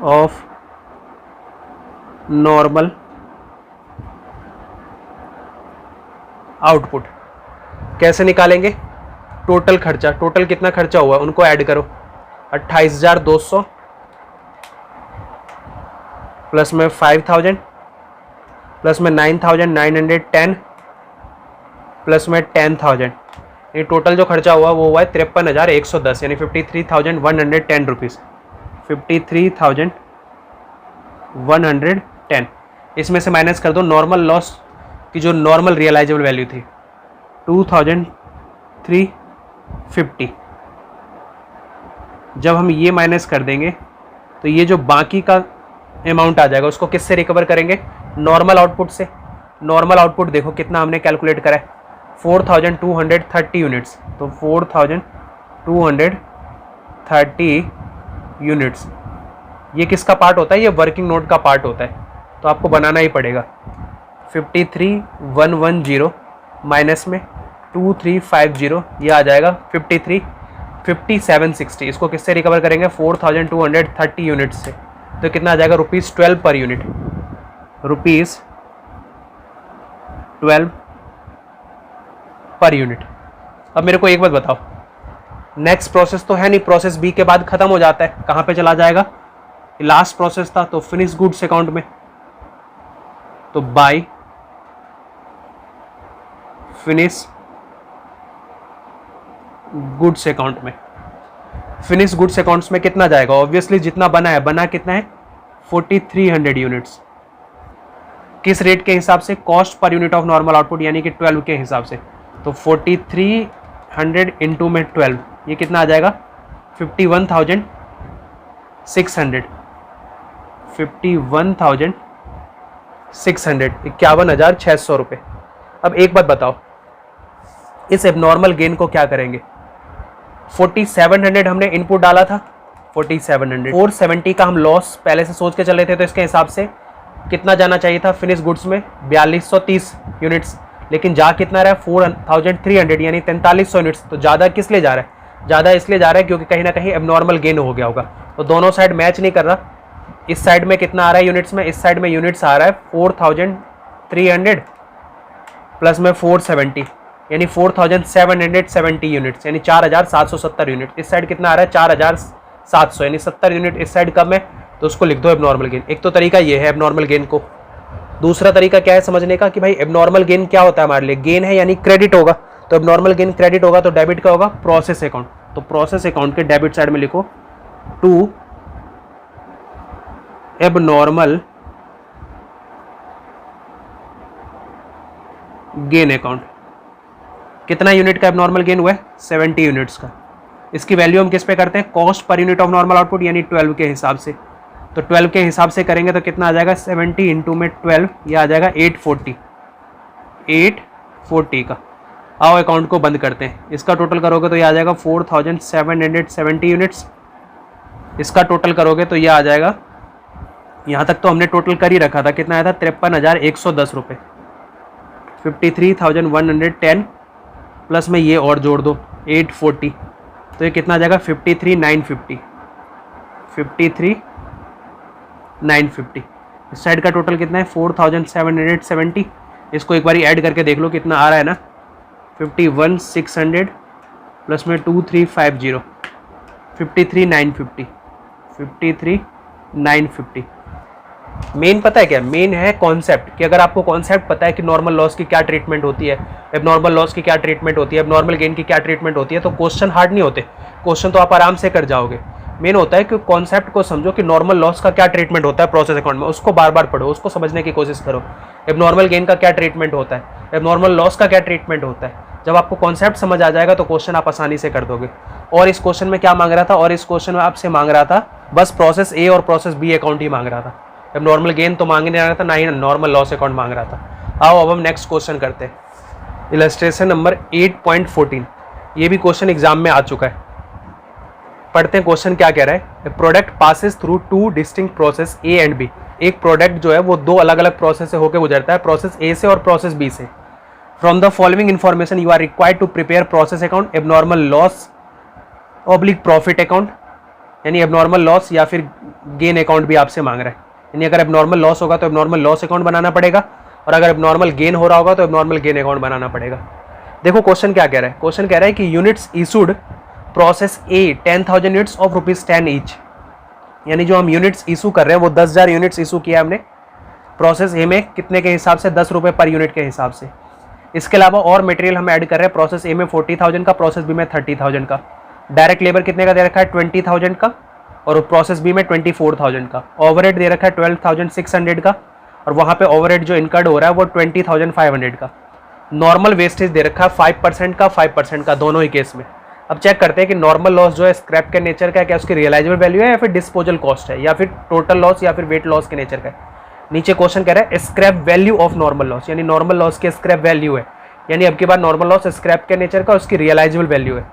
of normal output. कैसे निकालेंगे? टोटल खर्चा, टोटल कितना खर्चा हुआ उनको ऐड करो। 28,200 प्लस में 5,000 प्लस में 9,910 प्लस में 10,000, ये टोटल जो खर्चा हुआ वो हुआ है 53,110 यानी 53,110 रुपीज़। 53,110 इसमें से माइनस कर दो नॉर्मल लॉस की जो नॉर्मल रियलाइजेबल वैल्यू थी 2,350। जब हम ये माइनस कर देंगे तो ये जो बाकी का अमाउंट आ जाएगा उसको किससे रिकवर करेंगे? नॉर्मल आउटपुट से। नॉर्मल आउटपुट देखो कितना हमने कैलकुलेट करा है, 4,230 यूनिट्स। तो 4,230 यूनिट्स ये किसका पार्ट होता है? ये वर्किंग नोट का पार्ट होता है, तो आपको बनाना ही पड़ेगा। 53,110 माइनस में 2,350 ये आ जाएगा 5760। इसको किससे रिकवर करेंगे? 4,230 यूनिट्स से। तो कितना आ जाएगा? ₹12 पर यूनिट, ₹12 पर यूनिट। अब मेरे को एक बात बताओ, नेक्स्ट प्रोसेस तो है नहीं, प्रोसेस बी के बाद खत्म हो जाता है, कहाँ पे चला जाएगा? लास्ट प्रोसेस था तो फिनिश गुड्स अकाउंट में। तो बाय फिनिश गुड्स अकाउंट में। फिनिश गुड्स अकाउंट्स में कितना जाएगा? ऑब्वियसली जितना बना है, बना कितना है? 4,300 यूनिट्स। किस रेट के हिसाब से? Cost per unit of normal output यानी कि 12 के हिसाब से। तो 4,300 इंटू में 12 ये कितना आ जाएगा? 51,600। 51,600 51,600 रुपये। अब एक बात बताओ, इस एबनॉर्मल गेन को क्या करेंगे? 4,700 हमने इनपुट डाला था, 4,700 470 का हम लॉस पहले से सोच के चले थे, तो इसके हिसाब से कितना जाना चाहिए था फिनिश गुड्स में? 4,230 यूनिट्स। लेकिन जा कितना रहा है? 4,300 यानी 4,300 यूनिट्स। तो ज़्यादा किस लिए जा रहा है? ज़्यादा इसलिए जा रहा है क्योंकि कहीं ना कहीं एबनॉर्मल गेन हो गया होगा। तो दोनों साइड मैच नहीं कर रहा। इस साइड में कितना आ रहा है यूनिट्स में? इस साइड में यूनिट्स आ रहा है 4,300 प्लस में 470 यानी 4,770 यूनिट्स यानी 4,770 यूनिट। इस साइड कितना आ रहा है? 4,700 यानी 70 यूनिट इस साइड कम है, तो उसको लिख दो एबनॉर्मल गेन। एक तो तरीका ये है एबनॉर्मल गेन को। दूसरा तरीका क्या है समझने का कि भाई एबनॉर्मल गेन क्या होता है हमारे लिए? गेन है यानी क्रेडिट होगा, तो एबनॉर्मल गेन क्रेडिट होगा तो डेबिट का होगा प्रोसेस अकाउंट। तो प्रोसेस अकाउंट के डेबिट साइड में लिखो टू एबनॉर्मल गेन अकाउंट। कितना यूनिट का एबनॉर्मल गेन हुआ है? 70 यूनिट्स का। इसकी वैल्यू हम किस पे करते हैं? Cost per unit of normal output यानी 12 के हिसाब से। तो 12 के हिसाब से करेंगे तो कितना आ जाएगा? 70 इंटू में 12 ये आ जाएगा 840 का। आओ अकाउंट को बंद करते हैं। इसका टोटल करोगे तो ये आ जाएगा 4,770 यूनिट्स। इसका टोटल करोगे तो ये आ जाएगा, यहाँ तक तो हमने टोटल कर ही रखा था, कितना आया था? 53,110 रुपये। 53,110 प्लस में ये और जोड़ दो 840, तो ये कितना आ जाएगा? 53,950। 53,950। इस साइड का टोटल कितना है? 4,770। इसको एक बार ऐड करके देख लो कितना आ रहा है ना, 51,600 प्लस में 2,350, 53,950। 53,950। मेन पता है क्या? मेन है कॉन्सेप्ट, कि अगर आपको कॉन्सेप्ट पता है कि नॉर्मल लॉस की क्या ट्रीटमेंट होती है, एबनॉर्मल लॉस की क्या ट्रीटमेंट होती है, एबनॉर्मल गेन की क्या ट्रीटमेंट होती है, तो क्वेश्चन हार्ड नहीं होते, क्वेश्चन तो आप आराम से कर जाओगे। मेन होता है कि कॉन्सेप्ट को समझो कि नॉर्मल लॉस का क्या ट्रीटमेंट होता है प्रोसेस अकाउंट में, उसको बार बार पढ़ो, उसको समझने की कोशिश करो। एबनॉर्मल गेन का क्या ट्रीटमेंट होता है, एबनॉर्मल लॉस का क्या ट्रीटमेंट होता है, जब आपको कॉन्सेप्ट समझ आ जाएगा तो क्वेश्चन आप आसानी से कर दोगे। और इस क्वेश्चन में क्या मांग रहा था? और इस क्वेश्चन में आपसे मांग रहा था बस प्रोसेस ए और प्रोसेस बी अकाउंट ही मांग रहा था। अब नॉर्मल गेन तो मांग नहीं रहा था, ना ही नॉर्मल लॉस अकाउंट मांग रहा था। आओ अब हम नेक्स्ट क्वेश्चन करते हैं। इलस्ट्रेशन नंबर 8.14, ये भी क्वेश्चन एग्जाम में आ चुका है। पढ़ते हैं क्वेश्चन क्या कह रहा है। Product passes through two distinct process A and B. एक प्रोडक्ट जो है वो दो अलग अलग प्रोसेस से होकर गुजरता है, प्रोसेस ए से और प्रोसेस बी से। From the following information you are required to prepare process account, abnormal loss oblique profit account, यानी एबनॉर्मल लॉस या फिर गेन अकाउंट भी आपसे मांग रहा है। यानी अगर एबनॉर्मल लॉस होगा तो एबनॉर्मल लॉस अकाउंट बनाना पड़ेगा, और अगर एबनॉर्मल गेन हो रहा होगा तो एबनॉर्मल गेन अकाउंट बनाना पड़ेगा। देखो क्वेश्चन क्या कह रहा है, क्वेश्चन कह रहा है कि units issued process A 10,000 units of ₹10 each, यानी जो हम यूनिट्स इशू कर रहे हैं वो 10,000 यूनिट्स इशू किया हमने प्रोसेस ए में, कितने के हिसाब से, 10 रुपये पर यूनिट के हिसाब से। इसके अलावा और मटेरियल हम ऐड कर रहे हैं, प्रोसेस ए में 40,000 का, प्रोसेस बी में 30,000 का। डायरेक्ट लेबर कितने का दे रखा है, 20,000 का, और प्रोसेस बी में 24,000 का। ओवरहेड दे रखा है 12,600 का, और वहाँ पे ओवरहेड जो इनकर्ड हो रहा है वो 20,500 का। नॉर्मल वेस्टेज दे रखा है 5% का, 5% का, दोनों ही केस में। अब चेक करते हैं कि नॉर्मल लॉस जो है स्क्रैप के नेचर का है, क्या उसकी रियलाइजेबल वैल्यू है या फिर डिस्पोजल कॉस्ट है या फिर टोटल लॉस या फिर वेट लॉस के नेचर का है। नीचे क्वेश्चन कह रहा है scrap value of normal loss, यानी नॉर्मल लॉस की स्क्रैप वैल्यू है, यानी अब की बार नॉर्मल लॉस स्क्रैप के नेचर का, उसकी रियलाइजेबल वैल्यू है।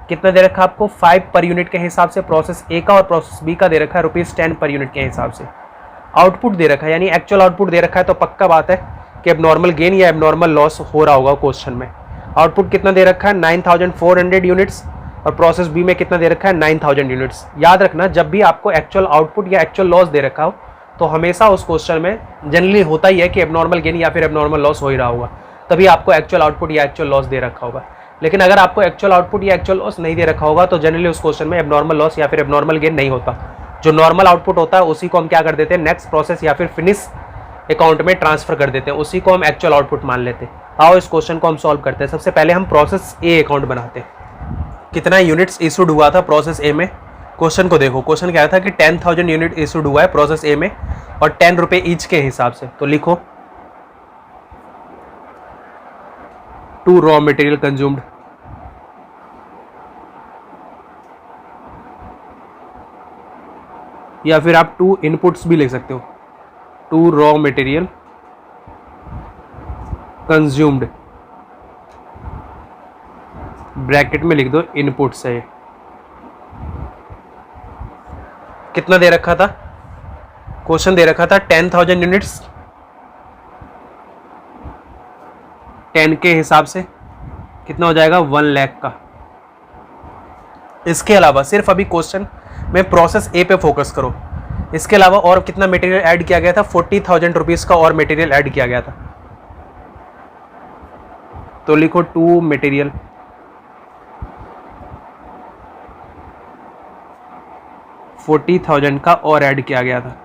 कितना दे रखा है आपको, 5 पर यूनिट के हिसाब से प्रोसेस ए का, और प्रोसेस बी का दे रखा है ₹10 पर यूनिट के हिसाब से। आउटपुट दे रखा है, यानी एक्चुअल आउटपुट दे रखा है, तो पक्का बात है कि एबनॉर्मल गेन या एबनॉर्मल लॉस हो रहा होगा क्वेश्चन में। आउटपुट कितना दे रखा है, 9,400 यूनिट्स, और प्रोसेस बी में कितना दे रखा है, 9,000 यूनिट्स। याद रखना, जब भी आपको एक्चुअल आउटपुट या एक्चुअल लॉस दे रखा हो तो हमेशा उस क्वेश्चन में जनरली होता ही है कि एबनॉर्मल गेन या फिर एबनॉर्मल लॉस हो ही रहा होगा, तभी आपको एक्चुअल आउटपुट या एक्चुअल लॉस दे रखा होगा। लेकिन अगर आपको एक्चुअल आउटपुट या एक्चुअल लॉस नहीं दे रखा होगा तो जनरली उस क्वेश्चन में एबनॉर्मल लॉस या फिर एबनॉर्मल गेन नहीं होता। जो नॉर्मल आउटपुट होता है उसी को हम क्या कर देते हैं, नेक्स्ट प्रोसेस या फिर फिनिश अकाउंट में ट्रांसफर कर देते हैं, उसी को हम एक्चुअल आउटपुट मान लेते हैं। आओ इस क्वेश्चन को हम सॉल्व करते हैं। सबसे पहले हम प्रोसेस ए अकाउंट बनाते हैं। कितना यूनिट्स इशूड हुआ था प्रोसेस ए में, क्वेश्चन को देखो। क्वेश्चन क्या था कि 10,000 यूनिट इशूड हुआ है प्रोसेस ए में और 10 रुपये ईच के हिसाब से। तो लिखो टू रॉ मटेरियल कंज्यूम्ड, या फिर आप 2 इनपुट्स भी लिख सकते हो, 2 रॉ मटेरियल कंज्यूम्ड, ब्रैकेट में लिख दो इनपुट्स है। कितना दे रखा था, क्वेश्चन दे रखा था 10,000 यूनिट्स 10 के हिसाब से कितना हो जाएगा, 1 लाख का। इसके अलावा सिर्फ अभी क्वेश्चन में प्रोसेस ए पे फोकस करो। इसके अलावा और कितना मटेरियल ऐड किया गया था, 40,000 रुपीज़ का और मटेरियल ऐड किया गया था। तो लिखो 2 मटेरियल, $40,000 का और ऐड किया गया था।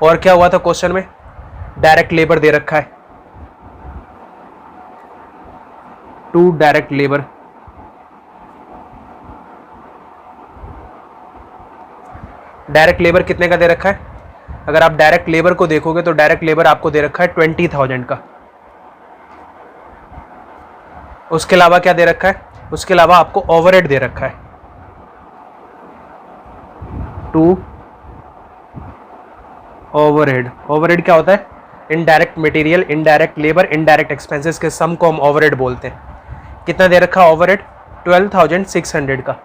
और क्या हुआ था क्वेश्चन में, डायरेक्ट लेबर दे रखा है, 2 डायरेक्ट लेबर, डायरेक्ट लेबर कितने का दे रखा है। अगर आप डायरेक्ट लेबर को देखोगे तो डायरेक्ट लेबर आपको दे रखा है 20,000 का। उसके अलावा क्या दे रखा है, उसके अलावा आपको ओवरहेड दे रखा है 2 ओवरहेड। ओवरहेड क्या होता है, indirect material, indirect labour, indirect expenses के सम को हम ओवरहेड बोलते हैं। कितना दे रखा है ओवरहेड, 12,600 का,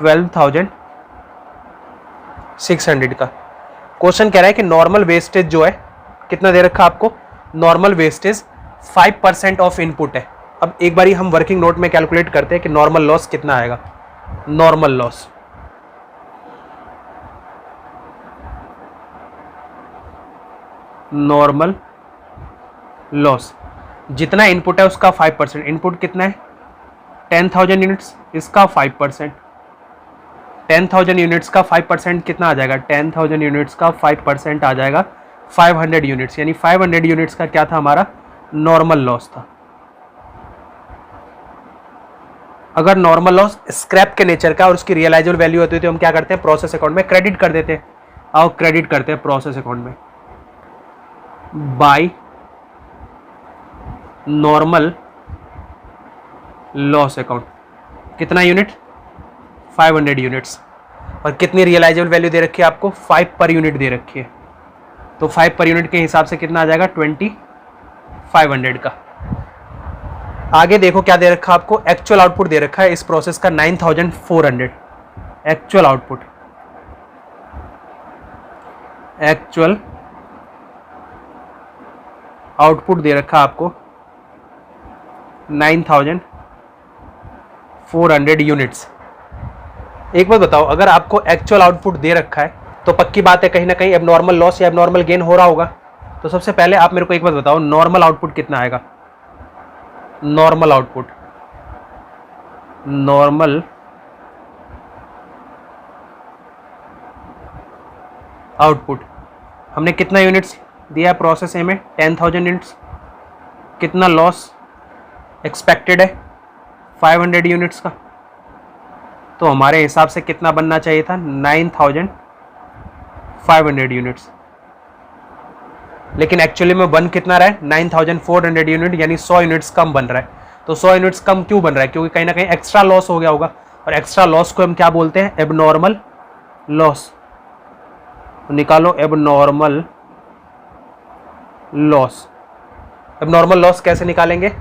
12,600 का। क्वेश्चन कह रहा है कि नॉर्मल वेस्टेज जो है कितना दे रखा आपको, नॉर्मल वेस्टेज 5% ऑफ इनपुट है। अब एक बारी हम वर्किंग नोट में कैलकुलेट करते हैं कि नॉर्मल लॉस कितना आएगा। नॉर्मल लॉस, नॉर्मल लॉस जितना इनपुट है उसका 5%, इनपुट कितना है 10,000 यूनिट्स, इसका 5%, 10,000 यूनिट्स का 5% कितना आ जाएगा, 10,000 यूनिट्स का 5% आ जाएगा 500 यूनिट्स, यानी 500 यूनिट्स का क्या था हमारा, नॉर्मल लॉस था। अगर नॉर्मल लॉस स्क्रैप के नेचर का और उसकी रियलाइजेबल वैल्यू होती है तो हम क्या करते हैं, प्रोसेस अकाउंट में क्रेडिट कर देते हैं। आओ क्रेडिट करते हैं प्रोसेस अकाउंट में, बाय नॉर्मल लॉस अकाउंट। कितना यूनिट, 500 यूनिट्स, और कितनी रियलाइजेबल वैल्यू दे रखी है आपको, 5 पर यूनिट दे रखी है। तो 5 पर यूनिट के हिसाब से कितना आ जाएगा, 2500 का। आगे देखो क्या दे रखा आपको, एक्चुअल आउटपुट दे रखा है इस प्रोसेस का 9400, एक्चुअल आउटपुट, एक्चुअल आउटपुट दे रखा आपको 9400 यूनिट्स। एक बात बताओ, अगर आपको एक्चुअल आउटपुट दे रखा है तो पक्की बात है कहीं ना कहीं एबनॉर्मल लॉस या एबनॉर्मल गेन हो रहा होगा। तो सबसे पहले आप मेरे को एक बात बताओ, नॉर्मल आउटपुट कितना आएगा? नॉर्मल आउटपुट, नॉर्मल आउटपुट हमने कितना यूनिट्स दिया है प्रोसेस ए में? 10,000 यूनिट्स। कितना लॉस एक्सपेक्टेड है? 500 यूनिट्स का। तो हमारे हिसाब से कितना बनना चाहिए था? 9,500 यूनिट्स। लेकिन एक्चुअली में बन कितना रहा है? 9,400 यूनिट, यानी 100 यूनिट्स कम बन रहा है। तो 100 यूनिट्स कम क्यों बन रहा है? क्योंकि कहीं ना कहीं एक्स्ट्रा लॉस हो गया होगा, और एक्स्ट्रा लॉस को हम क्या बोलते हैं? Abnormal loss. निकालो एबनॉर्मल लॉस। एबनॉर्मल लॉस कैसे निकालेंगे?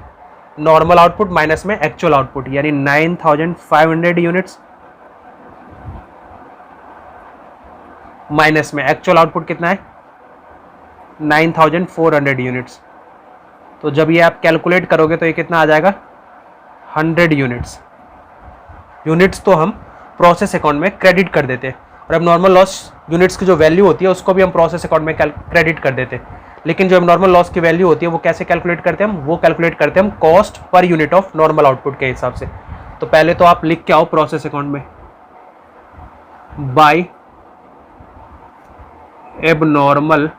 नॉर्मल आउटपुट माइनस में एक्चुअल आउटपुट, यानी 9,500 यूनिट्स माइनस में एक्चुअल आउटपुट कितना है? 9,400 यूनिट्स। तो जब ये आप कैलकुलेट करोगे तो ये कितना आ जाएगा? 100 यूनिट्स। यूनिट्स तो हम प्रोसेस अकाउंट में क्रेडिट कर देते हैं, और अब नॉर्मल लॉस यूनिट्स की जो वैल्यू होती है उसको भी हम प्रोसेस अकाउंट में क्रेडिट कर देते हैं। लेकिन जो नॉर्मल लॉस की वैल्यू होती है वो कैसे कैलकुलेट करते हैं हम? वो कैलकुलेट करते हैं हम cost per unit of normal output के हिसाब से। तो पहले तो आप लिख के आओ प्रोसेस अकाउंट में, बाय एबनॉर्मल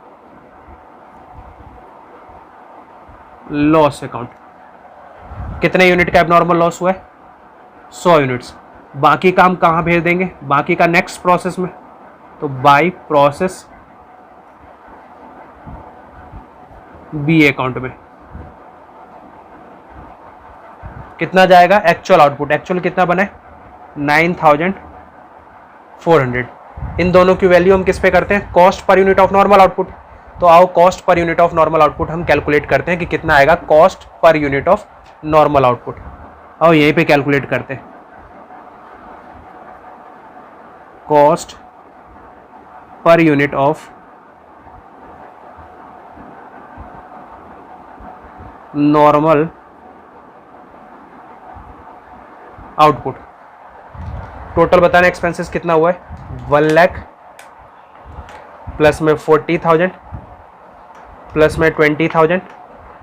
लॉस अकाउंट। कितने यूनिट का एबनॉर्मल लॉस हुआ है? 100 यूनिट्स। बाकी का हम कहाँ भेज देंगे? बाकी का नेक्स्ट प्रोसेस में। तो बाय प्रोसेस बी अकाउंट में कितना जाएगा? Actual output. एक्चुअल कितना बना है? 9,400। इन दोनों की वैल्यू हम किस पे करते हैं? Cost per unit of normal output. तो आओ cost per unit of normal output हम कैलकुलेट करते हैं कि कितना आएगा cost per unit of normal output. आओ यहीं पे कैलकुलेट करते हैं। Cost per unit of normal output. Total बताना एक्सपेंसेस कितना हुआ है? 1 लाख प्लस में 40,000 प्लस में 20,000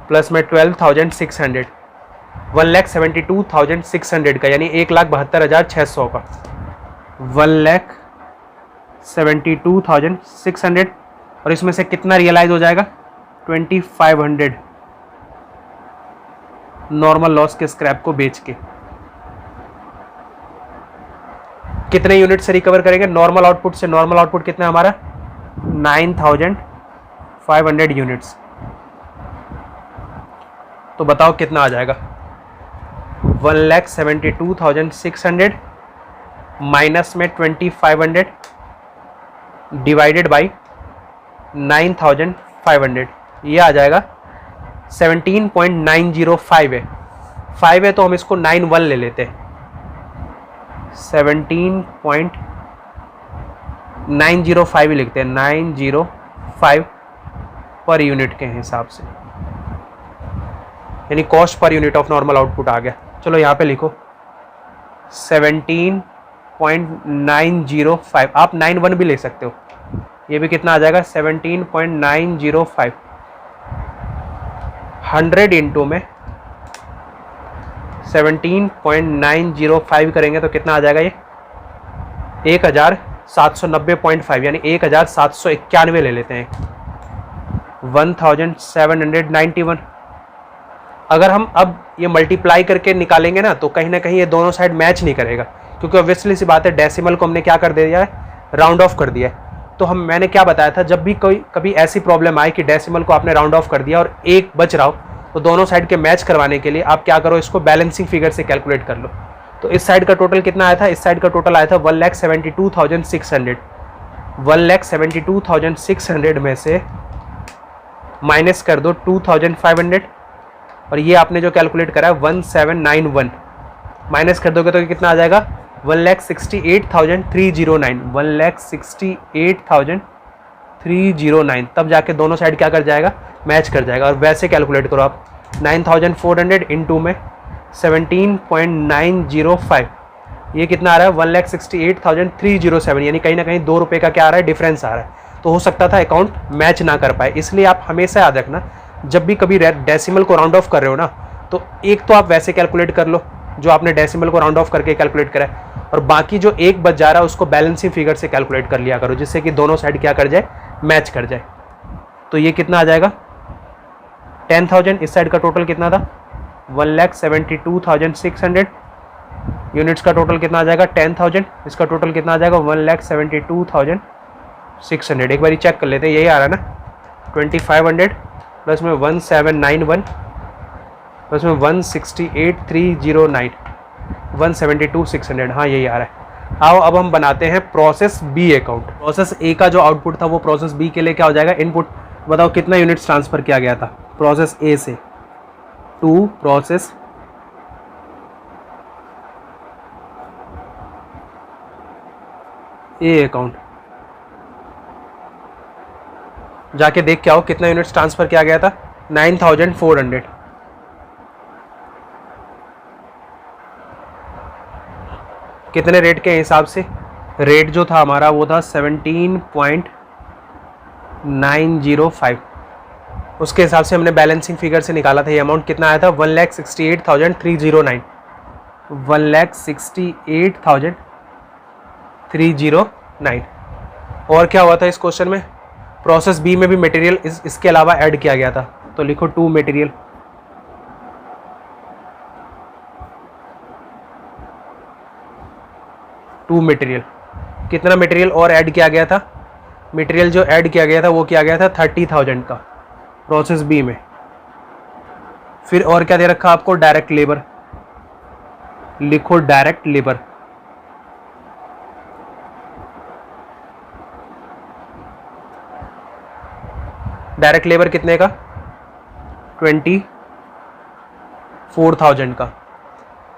प्लस में 12,600, 1,72,600 का, यानी 1,72,600 का। 1,72,600, और इसमें से कितना रियलाइज हो जाएगा? 2,500 नॉर्मल लॉस के स्क्रैप को बेच के। कितने यूनिट से रिकवर करेंगे? नॉर्मल आउटपुट से। नॉर्मल आउटपुट कितना है हमारा? 9,500 यूनिट्स। तो बताओ कितना आ जाएगा? 1,72,600 माइनस में 2,500 डिवाइडेड बाई 9,500, ये आ जाएगा 17.905 है। 5 है तो हम इसको 91 ले लेते हैं। 17.905 ही लिखते हैं, 905 पर यूनिट के हिसाब से, यानी cost per unit of normal output आ गया। चलो यहाँ पे लिखो 17.905। आप 91 भी ले सकते हो, ये भी कितना आ जाएगा? 17.905। 100 इंटू में 17.905 करेंगे तो कितना आ जाएगा? ये 1,790.5, यानी 1,791 ले लेते हैं। 1,791। अगर हम अब ये मल्टीप्लाई करके निकालेंगे ना तो कहीं ना कहीं ये दोनों साइड मैच नहीं करेगा, क्योंकि ऑब्वियसली सी बात है डेसिमल को हमने क्या कर दिया है? राउंड ऑफ कर दिया है। तो मैंने क्या बताया था, जब भी कभी ऐसी प्रॉब्लम आए कि डेसिमल को आपने राउंड ऑफ कर दिया और एक बच रहा हो, तो दोनों साइड के मैच करवाने के लिए आप क्या करो? इसको बैलेंसिंग फिगर से कैलकुलेट कर लो। तो इस साइड का टोटल कितना आया था? इस साइड का टोटल आया था 1,72,600। 1,72,600 में से माइनस कर दो 2,500, और ये आपने जो कैलकुलेट करा है 1,791 माइनस कर दोगे तो कितना आ जाएगा? 1,68,309। 1,68,309, तब जाके दोनों साइड क्या कर जाएगा? मैच कर जाएगा। और वैसे कैलकुलेट करो आप, 9,400 इंटू में 17.905 ये कितना आ रहा है 1,68,307, यानी कहीं ना कहीं 2 रुपये का क्या आ रहा है, डिफरेंस आ रहा है। तो हो सकता था अकाउंट मैच ना कर पाए। इसलिए आप हमेशा याद रखना, जब भी कभी डेसिमल को राउंड ऑफ कर रहे हो ना, तो एक तो आप वैसे कैलकुलेट कर लो जो आपने डेसिमल को राउंड ऑफ करके कैलकुलेट करा है, और बाकी जो एक बच जा रहा है उसको बैलेंसिंग फिगर से कैलकुलेट कर लिया करो, जिससे कि दोनों साइड क्या कर जाए, मैच कर जाए। तो ये कितना आ जाएगा 10,000। इस साइड का टोटल कितना था 1,72,600। यूनिट्स का टोटल कितना आ जाएगा 10,000। इसका टोटल कितना आ जाएगा 1,72,600। एक बार चेक कर लेते हैं, यही आ रहा है ना 2,500 प्लस में 1,791 प्लस में 1,68,309 1,72,600। हाँ यही आ रहा है। आओ अब हम बनाते हैं process B account. Process A का जो आउटपुट था वो प्रोसेस बी के लिए क्या हो जाएगा, इनपुट। बताओ कितना यूनिट्स ट्रांसफर किया गया था प्रोसेस ए से टू प्रोसेस ए अकाउंट। जाके देख के आओ कितना यूनिट्स ट्रांसफर किया गया था 9,400। कितने रेट के हिसाब से, रेट जो था हमारा वो था 17.905। उसके हिसाब से हमने बैलेंसिंग फिगर से निकाला था। ये अमाउंट कितना आया था 1,68,309 1,68,309। और क्या हुआ था इस क्वेश्चन में, प्रोसेस बी में भी मटेरियल इसके अलावा ऐड किया गया था। तो लिखो टू मटेरियल। टू मटेरियल, कितना मटेरियल और ऐड किया गया था, मटेरियल जो ऐड किया गया था वो किया गया था 30,000 का प्रोसेस बी में। फिर और क्या दे रखा आपको, डायरेक्ट लेबर। लिखो डायरेक्ट लेबर। डायरेक्ट लेबर कितने का 24,000 का।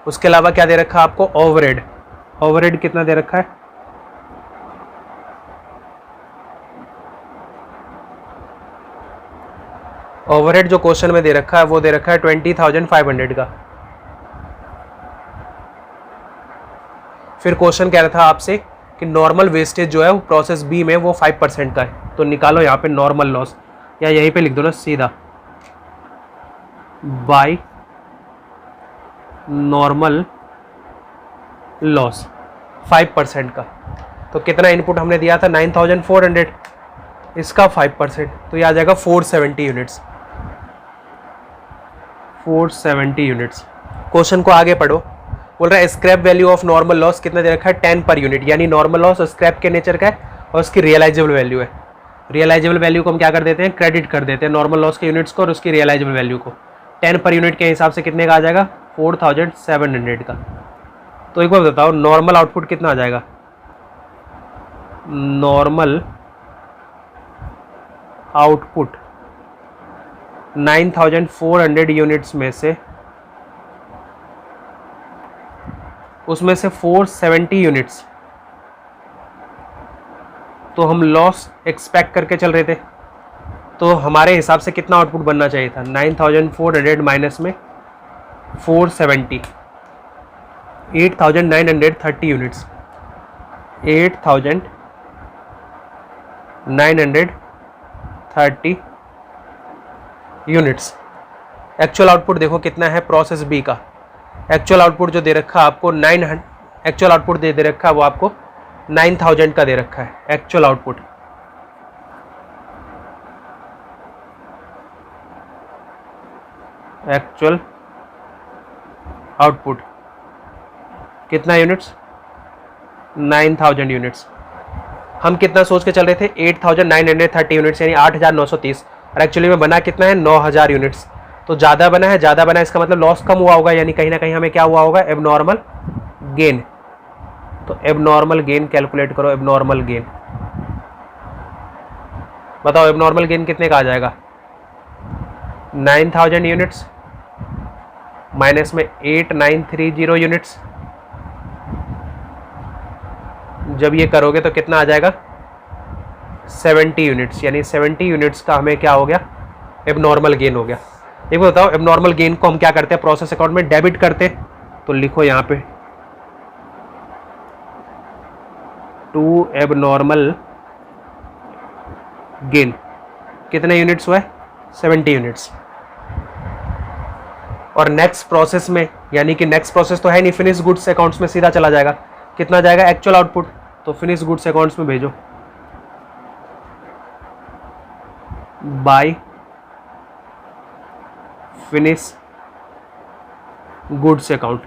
उसके अलावा क्या दे रखा आपको, ओवरहेड। ओवरहेड कितना दे रखा है, ओवरहेड जो क्वेश्चन में दे रखा है वो दे रखा है 20,500 का। फिर क्वेश्चन कह रहा था आपसे कि नॉर्मल वेस्टेज जो है वो प्रोसेस बी में वो 5% का है। तो निकालो यहाँ पे नॉर्मल लॉस, या यहीं पे लिख दो ना सीधा, बाय नॉर्मल लॉस 5% का। तो कितना इनपुट हमने दिया था 9,400, इसका 5%, तो ये आ जाएगा 470 यूनिट्स। 470 यूनिट्स। क्वेश्चन को आगे पढ़ो। बोल रहा है scrap value of normal loss कितना दे रखा है 10 पर यूनिट, यानी नॉर्मल लॉस स्क्रैप के नेचर का है और उसकी रियलाइजेबल वैल्यू है। रियलाइजेबल वैल्यू को हम क्या कर देते हैं, क्रेडिट कर देते हैं नॉर्मल लॉस के यूनिट्स को और उसकी रियलाइजेबल वैल्यू को। 10 पर यूनिट के हिसाब से कितने का आ जाएगा 4,700 का। तो एक बार बताओ नॉर्मल आउटपुट कितना आ जाएगा, नॉर्मल आउटपुट 9,400 यूनिट्स में से, उसमें से 470 यूनिट्स तो हम लॉस एक्सपेक्ट करके चल रहे थे। तो हमारे हिसाब से कितना आउटपुट बनना चाहिए था 9,400 माइनस में 470, 8,930 यूनिट्स। 8,930 यूनिट्स। एक्चुअल आउटपुट देखो कितना है प्रोसेस बी का। एक्चुअल आउटपुट जो दे रखा है आपको एक्चुअल आउटपुट दे रखा है वो आपको 9,000 का दे रखा है एक्चुअल आउटपुट। एक्चुअल आउटपुट कितना यूनिट्स 9,000 यूनिट्स। हम कितना सोच के चल रहे थे 8,930 यूनिट्स, यानी 8,930, और एक्चुअली में बना कितना है 9,000 यूनिट्स। तो ज़्यादा बना है, ज़्यादा बना है इसका मतलब लॉस कम हुआ होगा, यानी कहीं ना कहीं हमें क्या हुआ होगा एबनॉर्मल गेन। तो एबनॉर्मल गेन कैलकुलेट करो, एबनॉर्मल गेन। बताओ एबनॉर्मल गेन कितने का आ जाएगा 9,000 यूनिट्स माइनस में 8,930 यूनिट्स। जब ये करोगे तो कितना आ जाएगा 70 यूनिट्स, यानी 70 यूनिट्स का हमें क्या हो गया एबनॉर्मल गेन हो गया। एक बताओ एबनॉर्मल गेन को हम क्या करते हैं प्रोसेस अकाउंट में डेबिट करते, तो लिखो यहाँ पे टू एबनॉर्मल गेन कितने यूनिट्स हुए? 70 यूनिट्स। और नेक्स्ट प्रोसेस में, यानी कि नेक्स्ट प्रोसेस तो है नहीं, फिनिश गुड्स अकाउंट्स में सीधा चला जाएगा। कितना जाएगा? एक्चुअल आउटपुट, तो फिनिश गुड्स अकाउंट्स में भेजो बाय फिनिश गुड्स अकाउंट।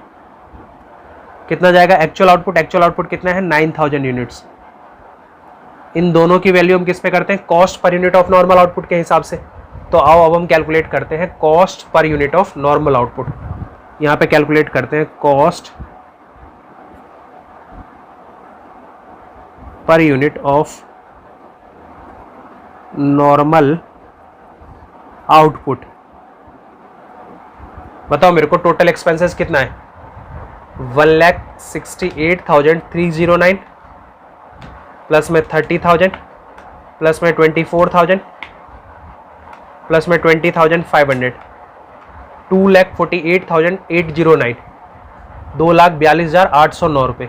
कितना जाएगा? एक्चुअल आउटपुट, एक्चुअल आउटपुट कितना है? 9000 यूनिट्स। इन दोनों की वैल्यू हम किस पे करते हैं? Cost per unit of normal output के हिसाब से। तो आओ अब हम कैलकुलेट करते हैं cost per unit of normal output. यहाँ पे कैलकुलेट करते हैं cost per unit of normal output. बताओ मेरे को टोटल एक्सपेंसेस कितना है? 1,68,309 प्लस में 30,000 प्लस में 24,000 प्लस में 20,500, 2,48,809, 2,42,809 रुपये,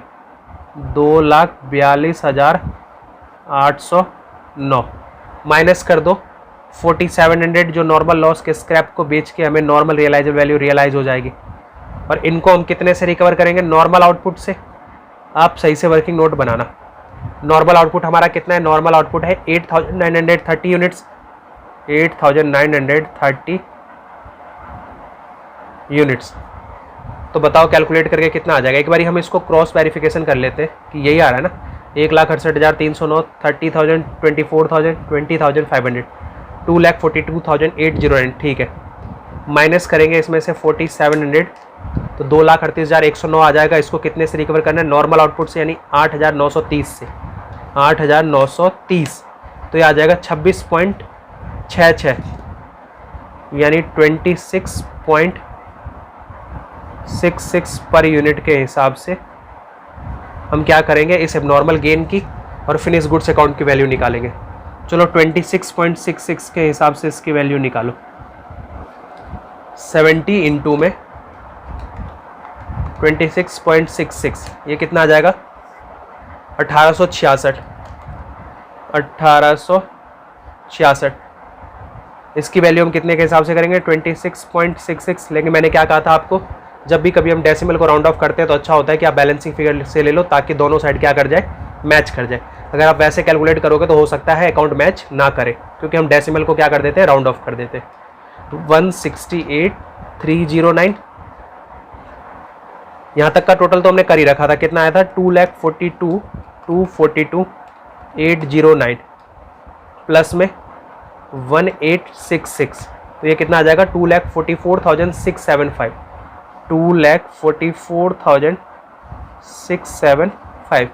2,42,809 माइनस कर दो 4,700 जो नॉर्मल लॉस के स्क्रैप को बेच के हमें नॉर्मल रियलाइजेबल वैल्यू रियलाइज हो जाएगी। और इनको हम कितने से रिकवर करेंगे? नॉर्मल आउटपुट से। आप सही से वर्किंग नोट बनाना। नॉर्मल आउटपुट हमारा कितना है? नॉर्मल आउटपुट है 8,930 यूनिट्स, 8,930 यूनिट्स। तो बताओ कैलकुलेट करके कितना आ जाएगा? एक बारी हम इसको क्रॉस वेरिफिकेशन कर लेते हैं कि यही आ रहा है ना। 1,68,309, 30,000, 24,000, 20,500, 2,42,809। ठीक है, माइनस करेंगे इसमें से 4,700, तो 2,38,109 आ जाएगा। इसको कितने से रिकवर करना है? नॉर्मल आउटपुट से, यानी 8,930 से। 8,930 तो ये आ जाएगा 26.66, यानी 26.66 पर यूनिट के हिसाब से हम क्या करेंगे? इस एबनॉर्मल गेन की और फिनिश गुड्स अकाउंट की वैल्यू निकालेंगे। चलो 26.66 के हिसाब से इसकी वैल्यू निकालो। 70 इंटू में 26.66, ये कितना आ जाएगा? 1866। 1866 इसकी वैल्यू हम कितने के हिसाब से करेंगे? 26.66। लेकिन मैंने क्या कहा था आपको, जब भी कभी हम डेसिमल को राउंड ऑफ करते हैं तो अच्छा होता है कि आप बैलेंसिंग फिगर से ले लो, ताकि दोनों साइड क्या कर जाए? मैच कर जाए। अगर आप वैसे कैलकुलेट करोगे तो हो सकता है अकाउंट मैच ना करे, क्योंकि हम डेसिमल को क्या कर देते हैं? राउंड ऑफ कर देते हैं। 168,309, यहाँ तक का टोटल तो हमने कर ही रखा था। कितना आया था? 2,42,809 प्लस में 1,866, तो ये कितना आ जाएगा? 2,44,675, 2,44,675,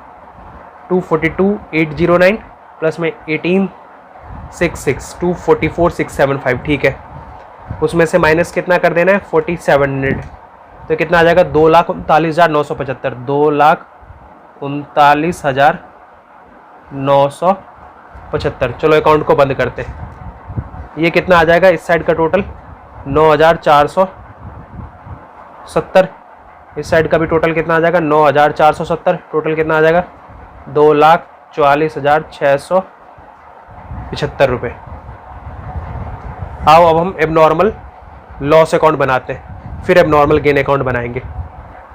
2,42,809 प्लस में 1,866, 2,44,675। ठीक है, उसमें से माइनस कितना कर देना है? 4,700, तो कितना आ जाएगा? 2,39,975, 2,39,975। चलो अकाउंट को बंद करते हैं। ये कितना आ जाएगा? इस साइड का टोटल 9,470, इस साइड का भी टोटल कितना आ जाएगा? 9,470। टोटल कितना आ जाएगा? 2,44,675 रुपये। आओ अब हम एबनॉर्मल लॉस अकाउंट बनाते हैं, फिर एबनॉर्मल गेन अकाउंट बनाएंगे।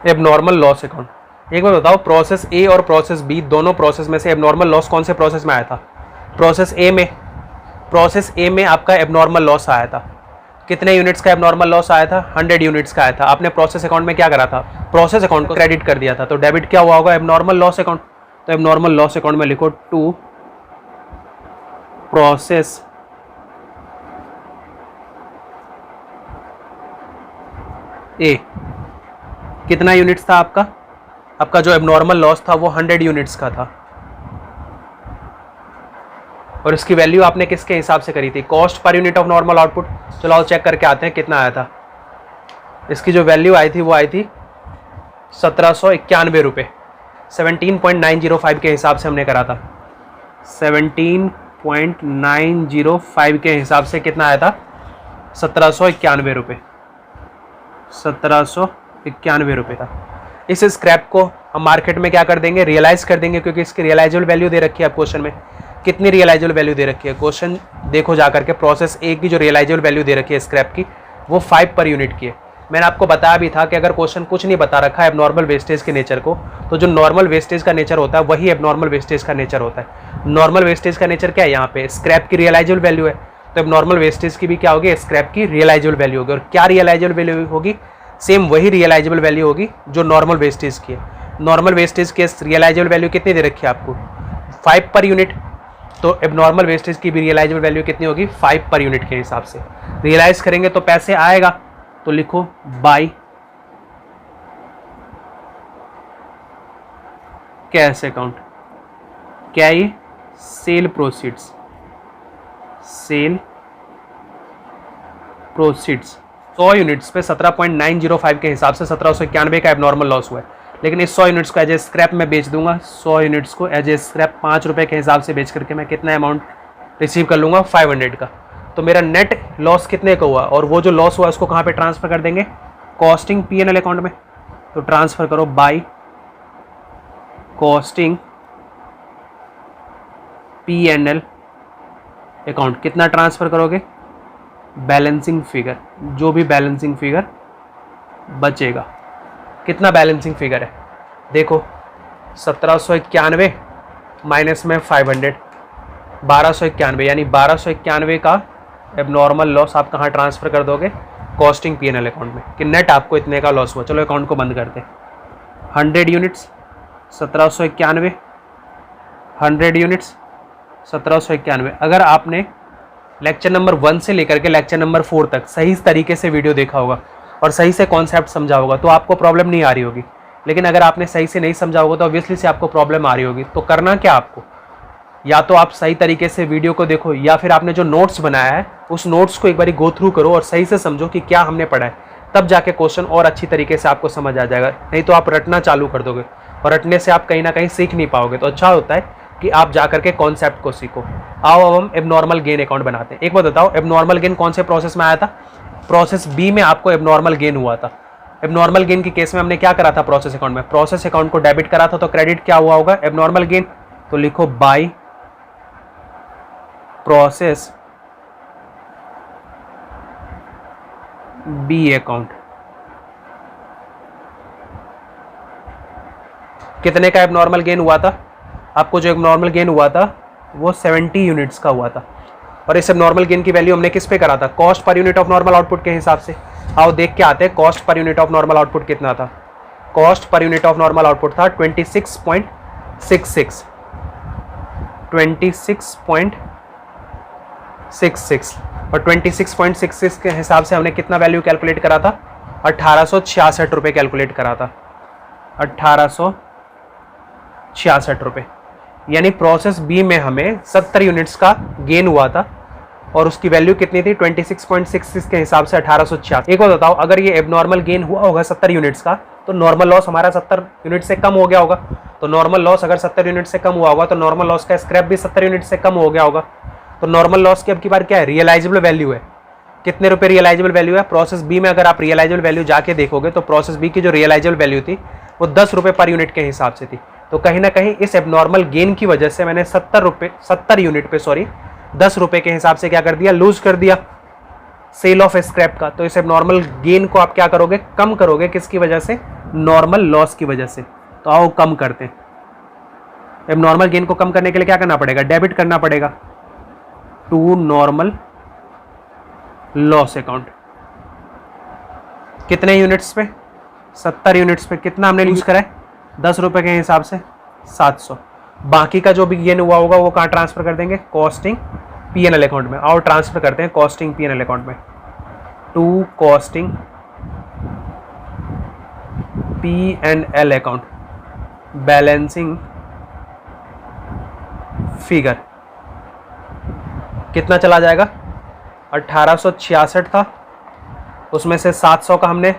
एबनॉर्मल लॉस अकाउंट, एक बार बताओ, प्रोसेस ए और प्रोसेस बी, दोनों प्रोसेस में से एबनॉर्मल लॉस कौन से प्रोसेस में आया था? प्रोसेस ए में आपका एबनॉर्मल लॉस आया था। कितने यूनिट्स का एबनॉर्मल लॉस आया था? 100 यूनिट्स का आया था। आपने प्रोसेस अकाउंट में क्या करा था? प्रोसेस अकाउंट को क्रेडिट कर दिया था, तो डेबिट क्या हुआ होगा? Abnormal loss account. तो एबनॉर्मल लॉस अकाउंट में लिखो टू प्रोसेस ए। कितना यूनिट्स था आपका? आपका जो एबनॉर्मल लॉस था वो 100 यूनिट्स का था, और इसकी वैल्यू आपने किसके हिसाब से करी थी? Cost per unit of normal output. चलो आओ चेक करके आते हैं कितना आया था। इसकी जो वैल्यू आई थी वो आई थी 1791 रुपये। 17.905 के हिसाब से हमने करा था। 17.905 के हिसाब से कितना आया था? 1791 रुपये। 1791 रुपये था। इस स्क्रैप को हम मार्केट में क्या कर देंगे, रियलाइज कर देंगे, क्योंकि इसकी रियलाइजेबल वैल्यू दे रखी है अब क्वेश्चन में। कितनी रियलाइजेबल वैल्यू दे रखी है, क्वेश्चन देखो जाकर के, प्रोसेस ए की जो रियलाइजेबल वैल्यू दे रखी है स्क्रैप की वो 5 पर यूनिट की है। मैंने आपको बताया भी था कि अगर क्वेश्चन कुछ नहीं बता रखा है एबनॉर्मल वेस्टेज के नेचर को, तो जो नॉर्मल वेस्टेज का नेचर होता है वही एबनॉर्मल वेस्टेज का नेचर होता है। नॉर्मल वेस्टेज का नेचर क्या है, यहाँ पे स्क्रैप की रियलाइजेबल वैल्यू है, तो एबनॉर्मल वेस्टेज की भी क्या होगी, स्क्रैप की रियलाइजेबल वैल्यू होगी। और क्या रियलाइजेबल वैल्यू होगी, सेम वही रियलाइजेबल वैल्यू होगी जो नॉर्मल वेस्टेज की है। नॉर्मल वेस्टेज की रियलाइजेबल वैल्यू कितनी दे रखी है आपको, 5 पर यूनिट, तो एबनॉर्मल वेस्टेज की भी रियलाइजेबल वैल्यू कितनी होगी, 5 पर यूनिट के हिसाब से। रियलाइज करेंगे तो पैसे आएगा, तो लिखो बाय कैश अकाउंट। क्या ये, sale proceeds, sale proceeds 100 units पे 17.905 के हिसाब से 1791 का एबनॉर्मल लॉस हुआ है। लेकिन इस 100 यूनिट्स को एज ए स्क्रैप में बेच दूंगा, 100 यूनिट्स को एज ए स्क्रैप 5 रुपये के हिसाब से बेच करके मैं कितना अमाउंट रिसीव कर लूँगा, 500 का। तो मेरा नेट लॉस कितने का हुआ, और वो जो लॉस हुआ उसको कहाँ पे ट्रांसफ़र कर देंगे, कॉस्टिंग P&L अकाउंट में। तो ट्रांसफ़र करो बाय कॉस्टिंग P&L अकाउंट। कितना ट्रांसफ़र करोगे, बैलेंसिंग फिगर, जो भी बैलेंसिंग फिगर बचेगा। कितना बैलेंसिंग फिगर है, देखो 1791 माइनस में 500, 1291, यानी 1291 का एबनॉर्मल लॉस आप कहाँ ट्रांसफ़र कर दोगे, कॉस्टिंग P&L अकाउंट में, कि नेट आपको इतने का लॉस हुआ। चलो अकाउंट को बंद करते हैं। 100 यूनिट्स 1791, 100 यूनिट्स 1791। अगर आपने लेक्चर नंबर 1 से लेकर के लेक्चर नंबर 4 तक सही तरीके से वीडियो देखा होगा और सही से कॉन्सेप्ट समझा होगा तो आपको प्रॉब्लम नहीं आ रही होगी। लेकिन अगर आपने सही से नहीं समझा होगा तो ऑब्वियसली से आपको प्रॉब्लम आ रही होगी। तो करना क्या आपको, या तो आप सही तरीके से वीडियो को देखो, या फिर आपने जो नोट्स बनाया है उस नोट्स को एक बार गो थ्रू करो और सही से समझो कि क्या हमने पढ़ा है, तब जाके क्वेश्चन और अच्छी तरीके से आपको समझ आ जाएगा। नहीं तो आप रटना चालू कर दोगे और रटने से आप कहीं ना कहीं सीख नहीं पाओगे। तो अच्छा होता है कि आप जाकर के कॉन्सेप्ट को सीखो। आओ अब हम एबनॉर्मल गेन अकाउंट बनाते हैं। एक बात बताओ, एबनॉर्मल गेन कौन से प्रोसेस में आया था, प्रोसेस बी में आपको एबनॉर्मल गेन हुआ था। एबनॉर्मल गेन के केस में हमने क्या करा था, प्रोसेस अकाउंट में प्रोसेस अकाउंट को डेबिट करा था, तो क्रेडिट क्या हुआ होगा, एबनॉर्मल गेन। तो लिखो बाय प्रोसेस बी अकाउंट। कितने का एबनॉर्मल गेन हुआ था आपको, जो एबनॉर्मल गेन हुआ था वो 70 यूनिट्स का हुआ था। और इस एबनॉर्मल गेन की वैल्यू हमने किस पे करा था, cost per unit of normal output के हिसाब से। आओ देख के आते हैं cost per unit of normal output कितना था। Cost per unit of normal output था 26.66, 26.66। और 26.66 के हिसाब से हमने कितना वैल्यू कैलकुलेट करा था, 1866 रुपये कैलकुलेट करा था, 1866 रुपये। यानी प्रोसेस बी में हमें 70 यूनिट्स का गेन हुआ था और उसकी वैल्यू कितनी थी, 26.66 के हिसाब से 1866। एक बात बताओ, अगर ये एबनॉर्मल गेन हुआ होगा 70 यूनिट्स का, तो नॉर्मल लॉस हमारा 70 यूनिट से कम हो गया होगा। तो नॉर्मल लॉस अगर 70 यूनिट से कम हुआ होगा तो नॉर्मल लॉस का स्क्रैप भी 70 यूनिट से कम हो गया होगा। तो नॉर्मल लॉस की अब की बार क्या है, रियलाइजेबल वैल्यू है। कितने रुपए रियलाइजेबल वैल्यू है, प्रोसेस बी में अगर आप रियलाइजेबल वैल्यू जाके देखोगे तो प्रोसेस बी की जो रियलाइजेबल वैल्यू थी वो 10 रुपये पर यूनिट के हिसाब से थी। तो कहीं ना कहीं इस एबनॉर्मल गेन की वजह से मैंने 70 यूनिट पे 10 रुपये के हिसाब से क्या कर दिया, लूज कर दिया सेल ऑफ स्क्रैप का। तो इस एबनॉर्मल गेन को आप क्या करोगे, कम करोगे, किसकी वजह से, नॉर्मल लॉस की वजह से। तो आओ कम करते हैं। एबनॉर्मल गेन को कम करने के लिए क्या करना पड़ेगा, डेबिट करना पड़ेगा टू नॉर्मल लॉस अकाउंट। कितने यूनिट्स पे, 70 यूनिट्स पे। कितना हमने यूज करा है, 10 रुपये के हिसाब से 700। बाकी का जो भी गेन हुआ होगा वो कहाँ ट्रांसफर कर देंगे, कॉस्टिंग P&L अकाउंट में। और ट्रांसफर करते हैं कॉस्टिंग P&L अकाउंट में, to costing P&L account, balancing figure. कितना चला जाएगा, 1866 था, उसमें से 700 का हमने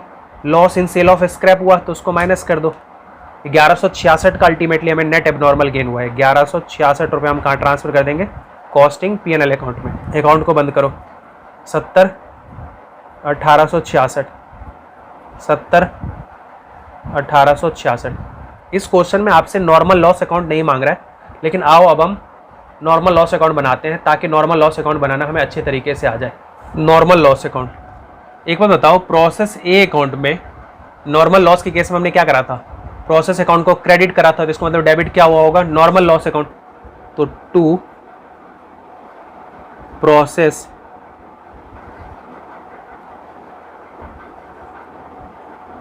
loss in sale of scrap हुआ तो उसको माइनस कर दो। 1166 का अल्टीमेटली हमें नेट एबनॉर्मल गेन हुआ है। 1166 रुपये हम कहाँ ट्रांसफर कर देंगे, कॉस्टिंग P&L अकाउंट में। अकाउंट को बंद करो। 70 1866, 70 1866। इस क्वेश्चन में आपसे नॉर्मल लॉस अकाउंट नहीं मांग रहा है, लेकिन आओ अब हम नॉर्मल लॉस अकाउंट बनाते हैं ताकि नॉर्मल लॉस अकाउंट बनाना हमें अच्छे तरीके से आ जाए। नॉर्मल लॉस अकाउंट, एक बार बताओ, प्रोसेस ए अकाउंट में नॉर्मल लॉस के केस में हमने क्या करा था? प्रोसेस अकाउंट को क्रेडिट करा था, तो इसका मतलब डेबिट क्या हुआ होगा? Normal loss account. तो to process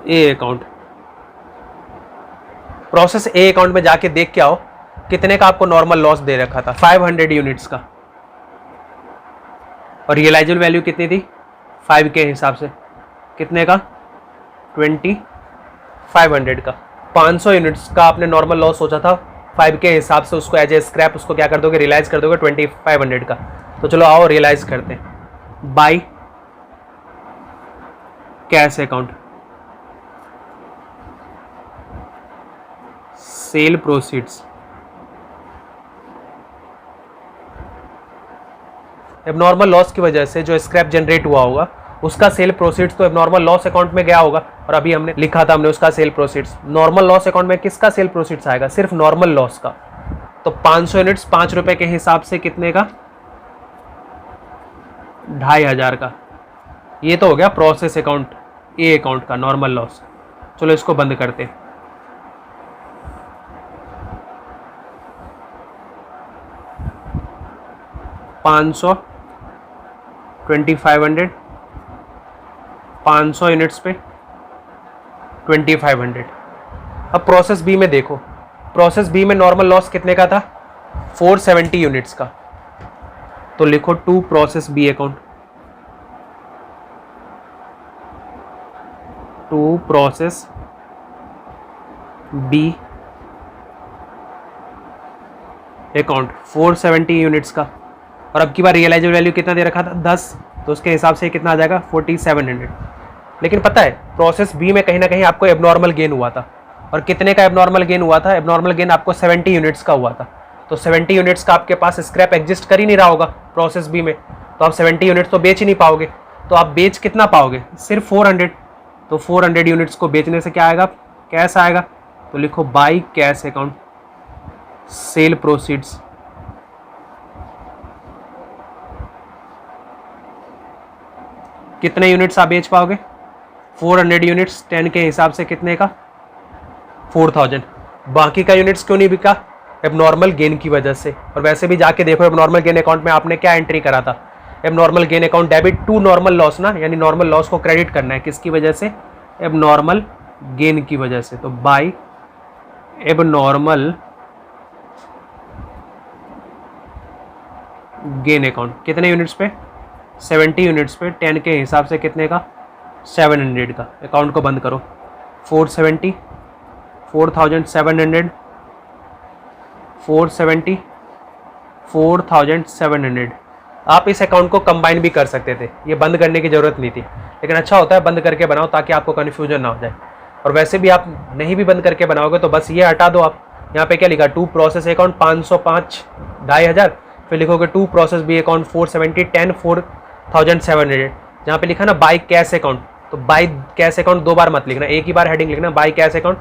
A account, process A account में जाके देख के आओ कितने का आपको नॉर्मल लॉस दे रखा था? 500 यूनिट्स का। और रियलाइजेबल वैल्यू कितनी थी? 5 के हिसाब से कितने का? 2500 का। 500 यूनिट्स का आपने नॉर्मल लॉस सोचा था, 5 के हिसाब से उसको एज ए स्क्रैप उसको क्या कर दोगे? रियलाइज कर दोगे 2500 का। तो चलो आओ रियलाइज करते हैं। By cash account, sale proceeds, abnormal loss की वजह से जो स्क्रैप जनरेट हुआ होगा उसका सेल प्रोसीड्स तो एबनॉर्मल लॉस अकाउंट में गया होगा, और अभी हमने लिखा था हमने उसका sale proceeds. Normal loss account में किसका सेल प्रोसीड्स आएगा? सिर्फ नॉर्मल लॉस का। तो 500 यूनिट्स 5 रुपए के हिसाब से कितने का? 2500 का। ये तो हो गया प्रोसेस अकाउंट ए अकाउंट का नॉर्मल लॉस। चलो इसको बंद करते हैं। $500, 2500, 500 यूनिट्स पे 2500। अब प्रोसेस बी में देखो, प्रोसेस बी में नॉर्मल लॉस कितने का था? 470 यूनिट्स का। तो लिखो to process B account, to process B account 470 units का। और अब की बार रियलाइजेबल वैल्यू कितना दे रखा था? 10, तो उसके हिसाब से कितना आ जाएगा? 4700। लेकिन पता है प्रोसेस बी में कहीं ना कहीं आपको एबनॉर्मल गेन हुआ था, और कितने का एबनॉर्मल गेन हुआ था? एबनॉर्मल गेन आपको 70 यूनिट्स का हुआ था। तो 70 यूनिट्स का आपके पास स्क्रैप एग्जिस्ट कर ही नहीं रहा होगा प्रोसेस बी में, तो आप 70 यूनिट्स तो बेच ही नहीं पाओगे। तो आप बेच कितना पाओगे? सिर्फ 400। तो 400 यूनिट्स को बेचने से क्या आएगा? कैश आएगा। तो लिखो by cash account, sale proceeds, कितने यूनिट्स आप बेच पाओगे? 400 यूनिट्स 10 के हिसाब से कितने का? 4000। बाकी का यूनिट्स क्यों नहीं बिका? एबनॉर्मल गेन की वजह से। और वैसे भी जाके देखो एबनॉर्मल गेन अकाउंट में आपने क्या एंट्री करा था? Abnormal gain account debit to normal loss ना, यानी नॉर्मल लॉस को क्रेडिट करना है। किसकी वजह से? एबनॉर्मल गेन की वजह से। तो बाय एबनॉर्मल गेन अकाउंट कितने यूनिट्स पे? 70 यूनिट्स पे 10 के हिसाब से कितने का? 700 का। अकाउंट को बंद करो। 470, 4700, 470, 4700। आप इस अकाउंट को कंबाइन भी कर सकते थे, ये बंद करने की ज़रूरत नहीं थी, लेकिन अच्छा होता है बंद करके बनाओ ताकि आपको कन्फ्यूजन ना हो जाए। और वैसे भी आप नहीं भी बंद करके बनाओगे तो बस ये हटा दो आप। यहाँ पे क्या लिखा? टू प्रोसेस अकाउंट 505, 2500, फिर लिखोगे टू प्रोसेस बी अकाउंट 470, 10, 4700। जहाँ पे लिखा ना बाई कैश अकाउंट, तो बाई कैश अकाउंट 2 बार मत लिखना, एक ही बार हेडिंग लिखना बाई कैश अकाउंट।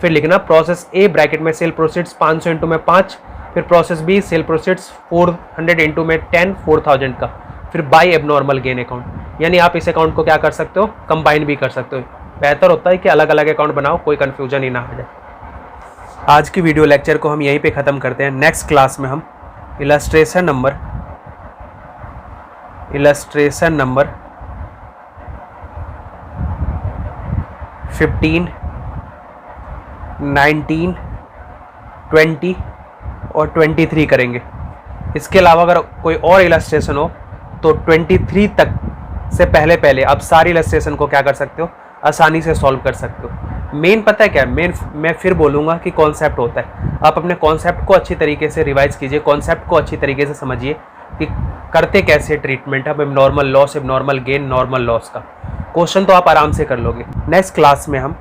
फिर लिखना प्रोसेस ए ब्रैकेट में सेल प्रोसीड्स 500 इंटू में 5, फिर process B sale proceeds 400 into में 10, 4000 का, फिर बाई एबनॉर्मल गेन अकाउंट। यानी आप इस अकाउंट को क्या कर सकते हो? कंबाइन भी कर सकते हो। बेहतर होता है कि अलग अलग अकाउंट बनाओ, कोई कन्फ्यूजन ही ना हो जाए। आज की वीडियो लेक्चर को हम यहीं पे ख़त्म करते हैं। नेक्स्ट क्लास में हम इलस्ट्रेशन नंबर 15, 19, 20 और 23 करेंगे। इसके अलावा अगर कोई और इलस्ट्रेशन हो तो 23 तक से पहले आप सारी इलस्ट्रेशन को क्या कर सकते हो? आसानी से सॉल्व कर सकते हो। मेन पता है क्या? मेन मैं फिर बोलूँगा कि कॉन्सेप्ट होता है। आप अपने कॉन्सेप्ट को अच्छी तरीके से रिवाइज कीजिए, कॉन्सेप्ट को अच्छी तरीके से समझिए कि करते कैसे ट्रीटमेंट अब normal loss, normal gain, normal loss का क्वेश्चन तो आप आराम से कर लोगे। नेक्स्ट क्लास में हम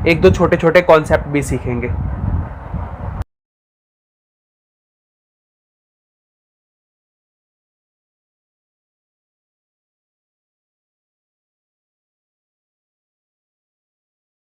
1-2 छोटे छोटे कॉन्सेप्ट भी सीखेंगे।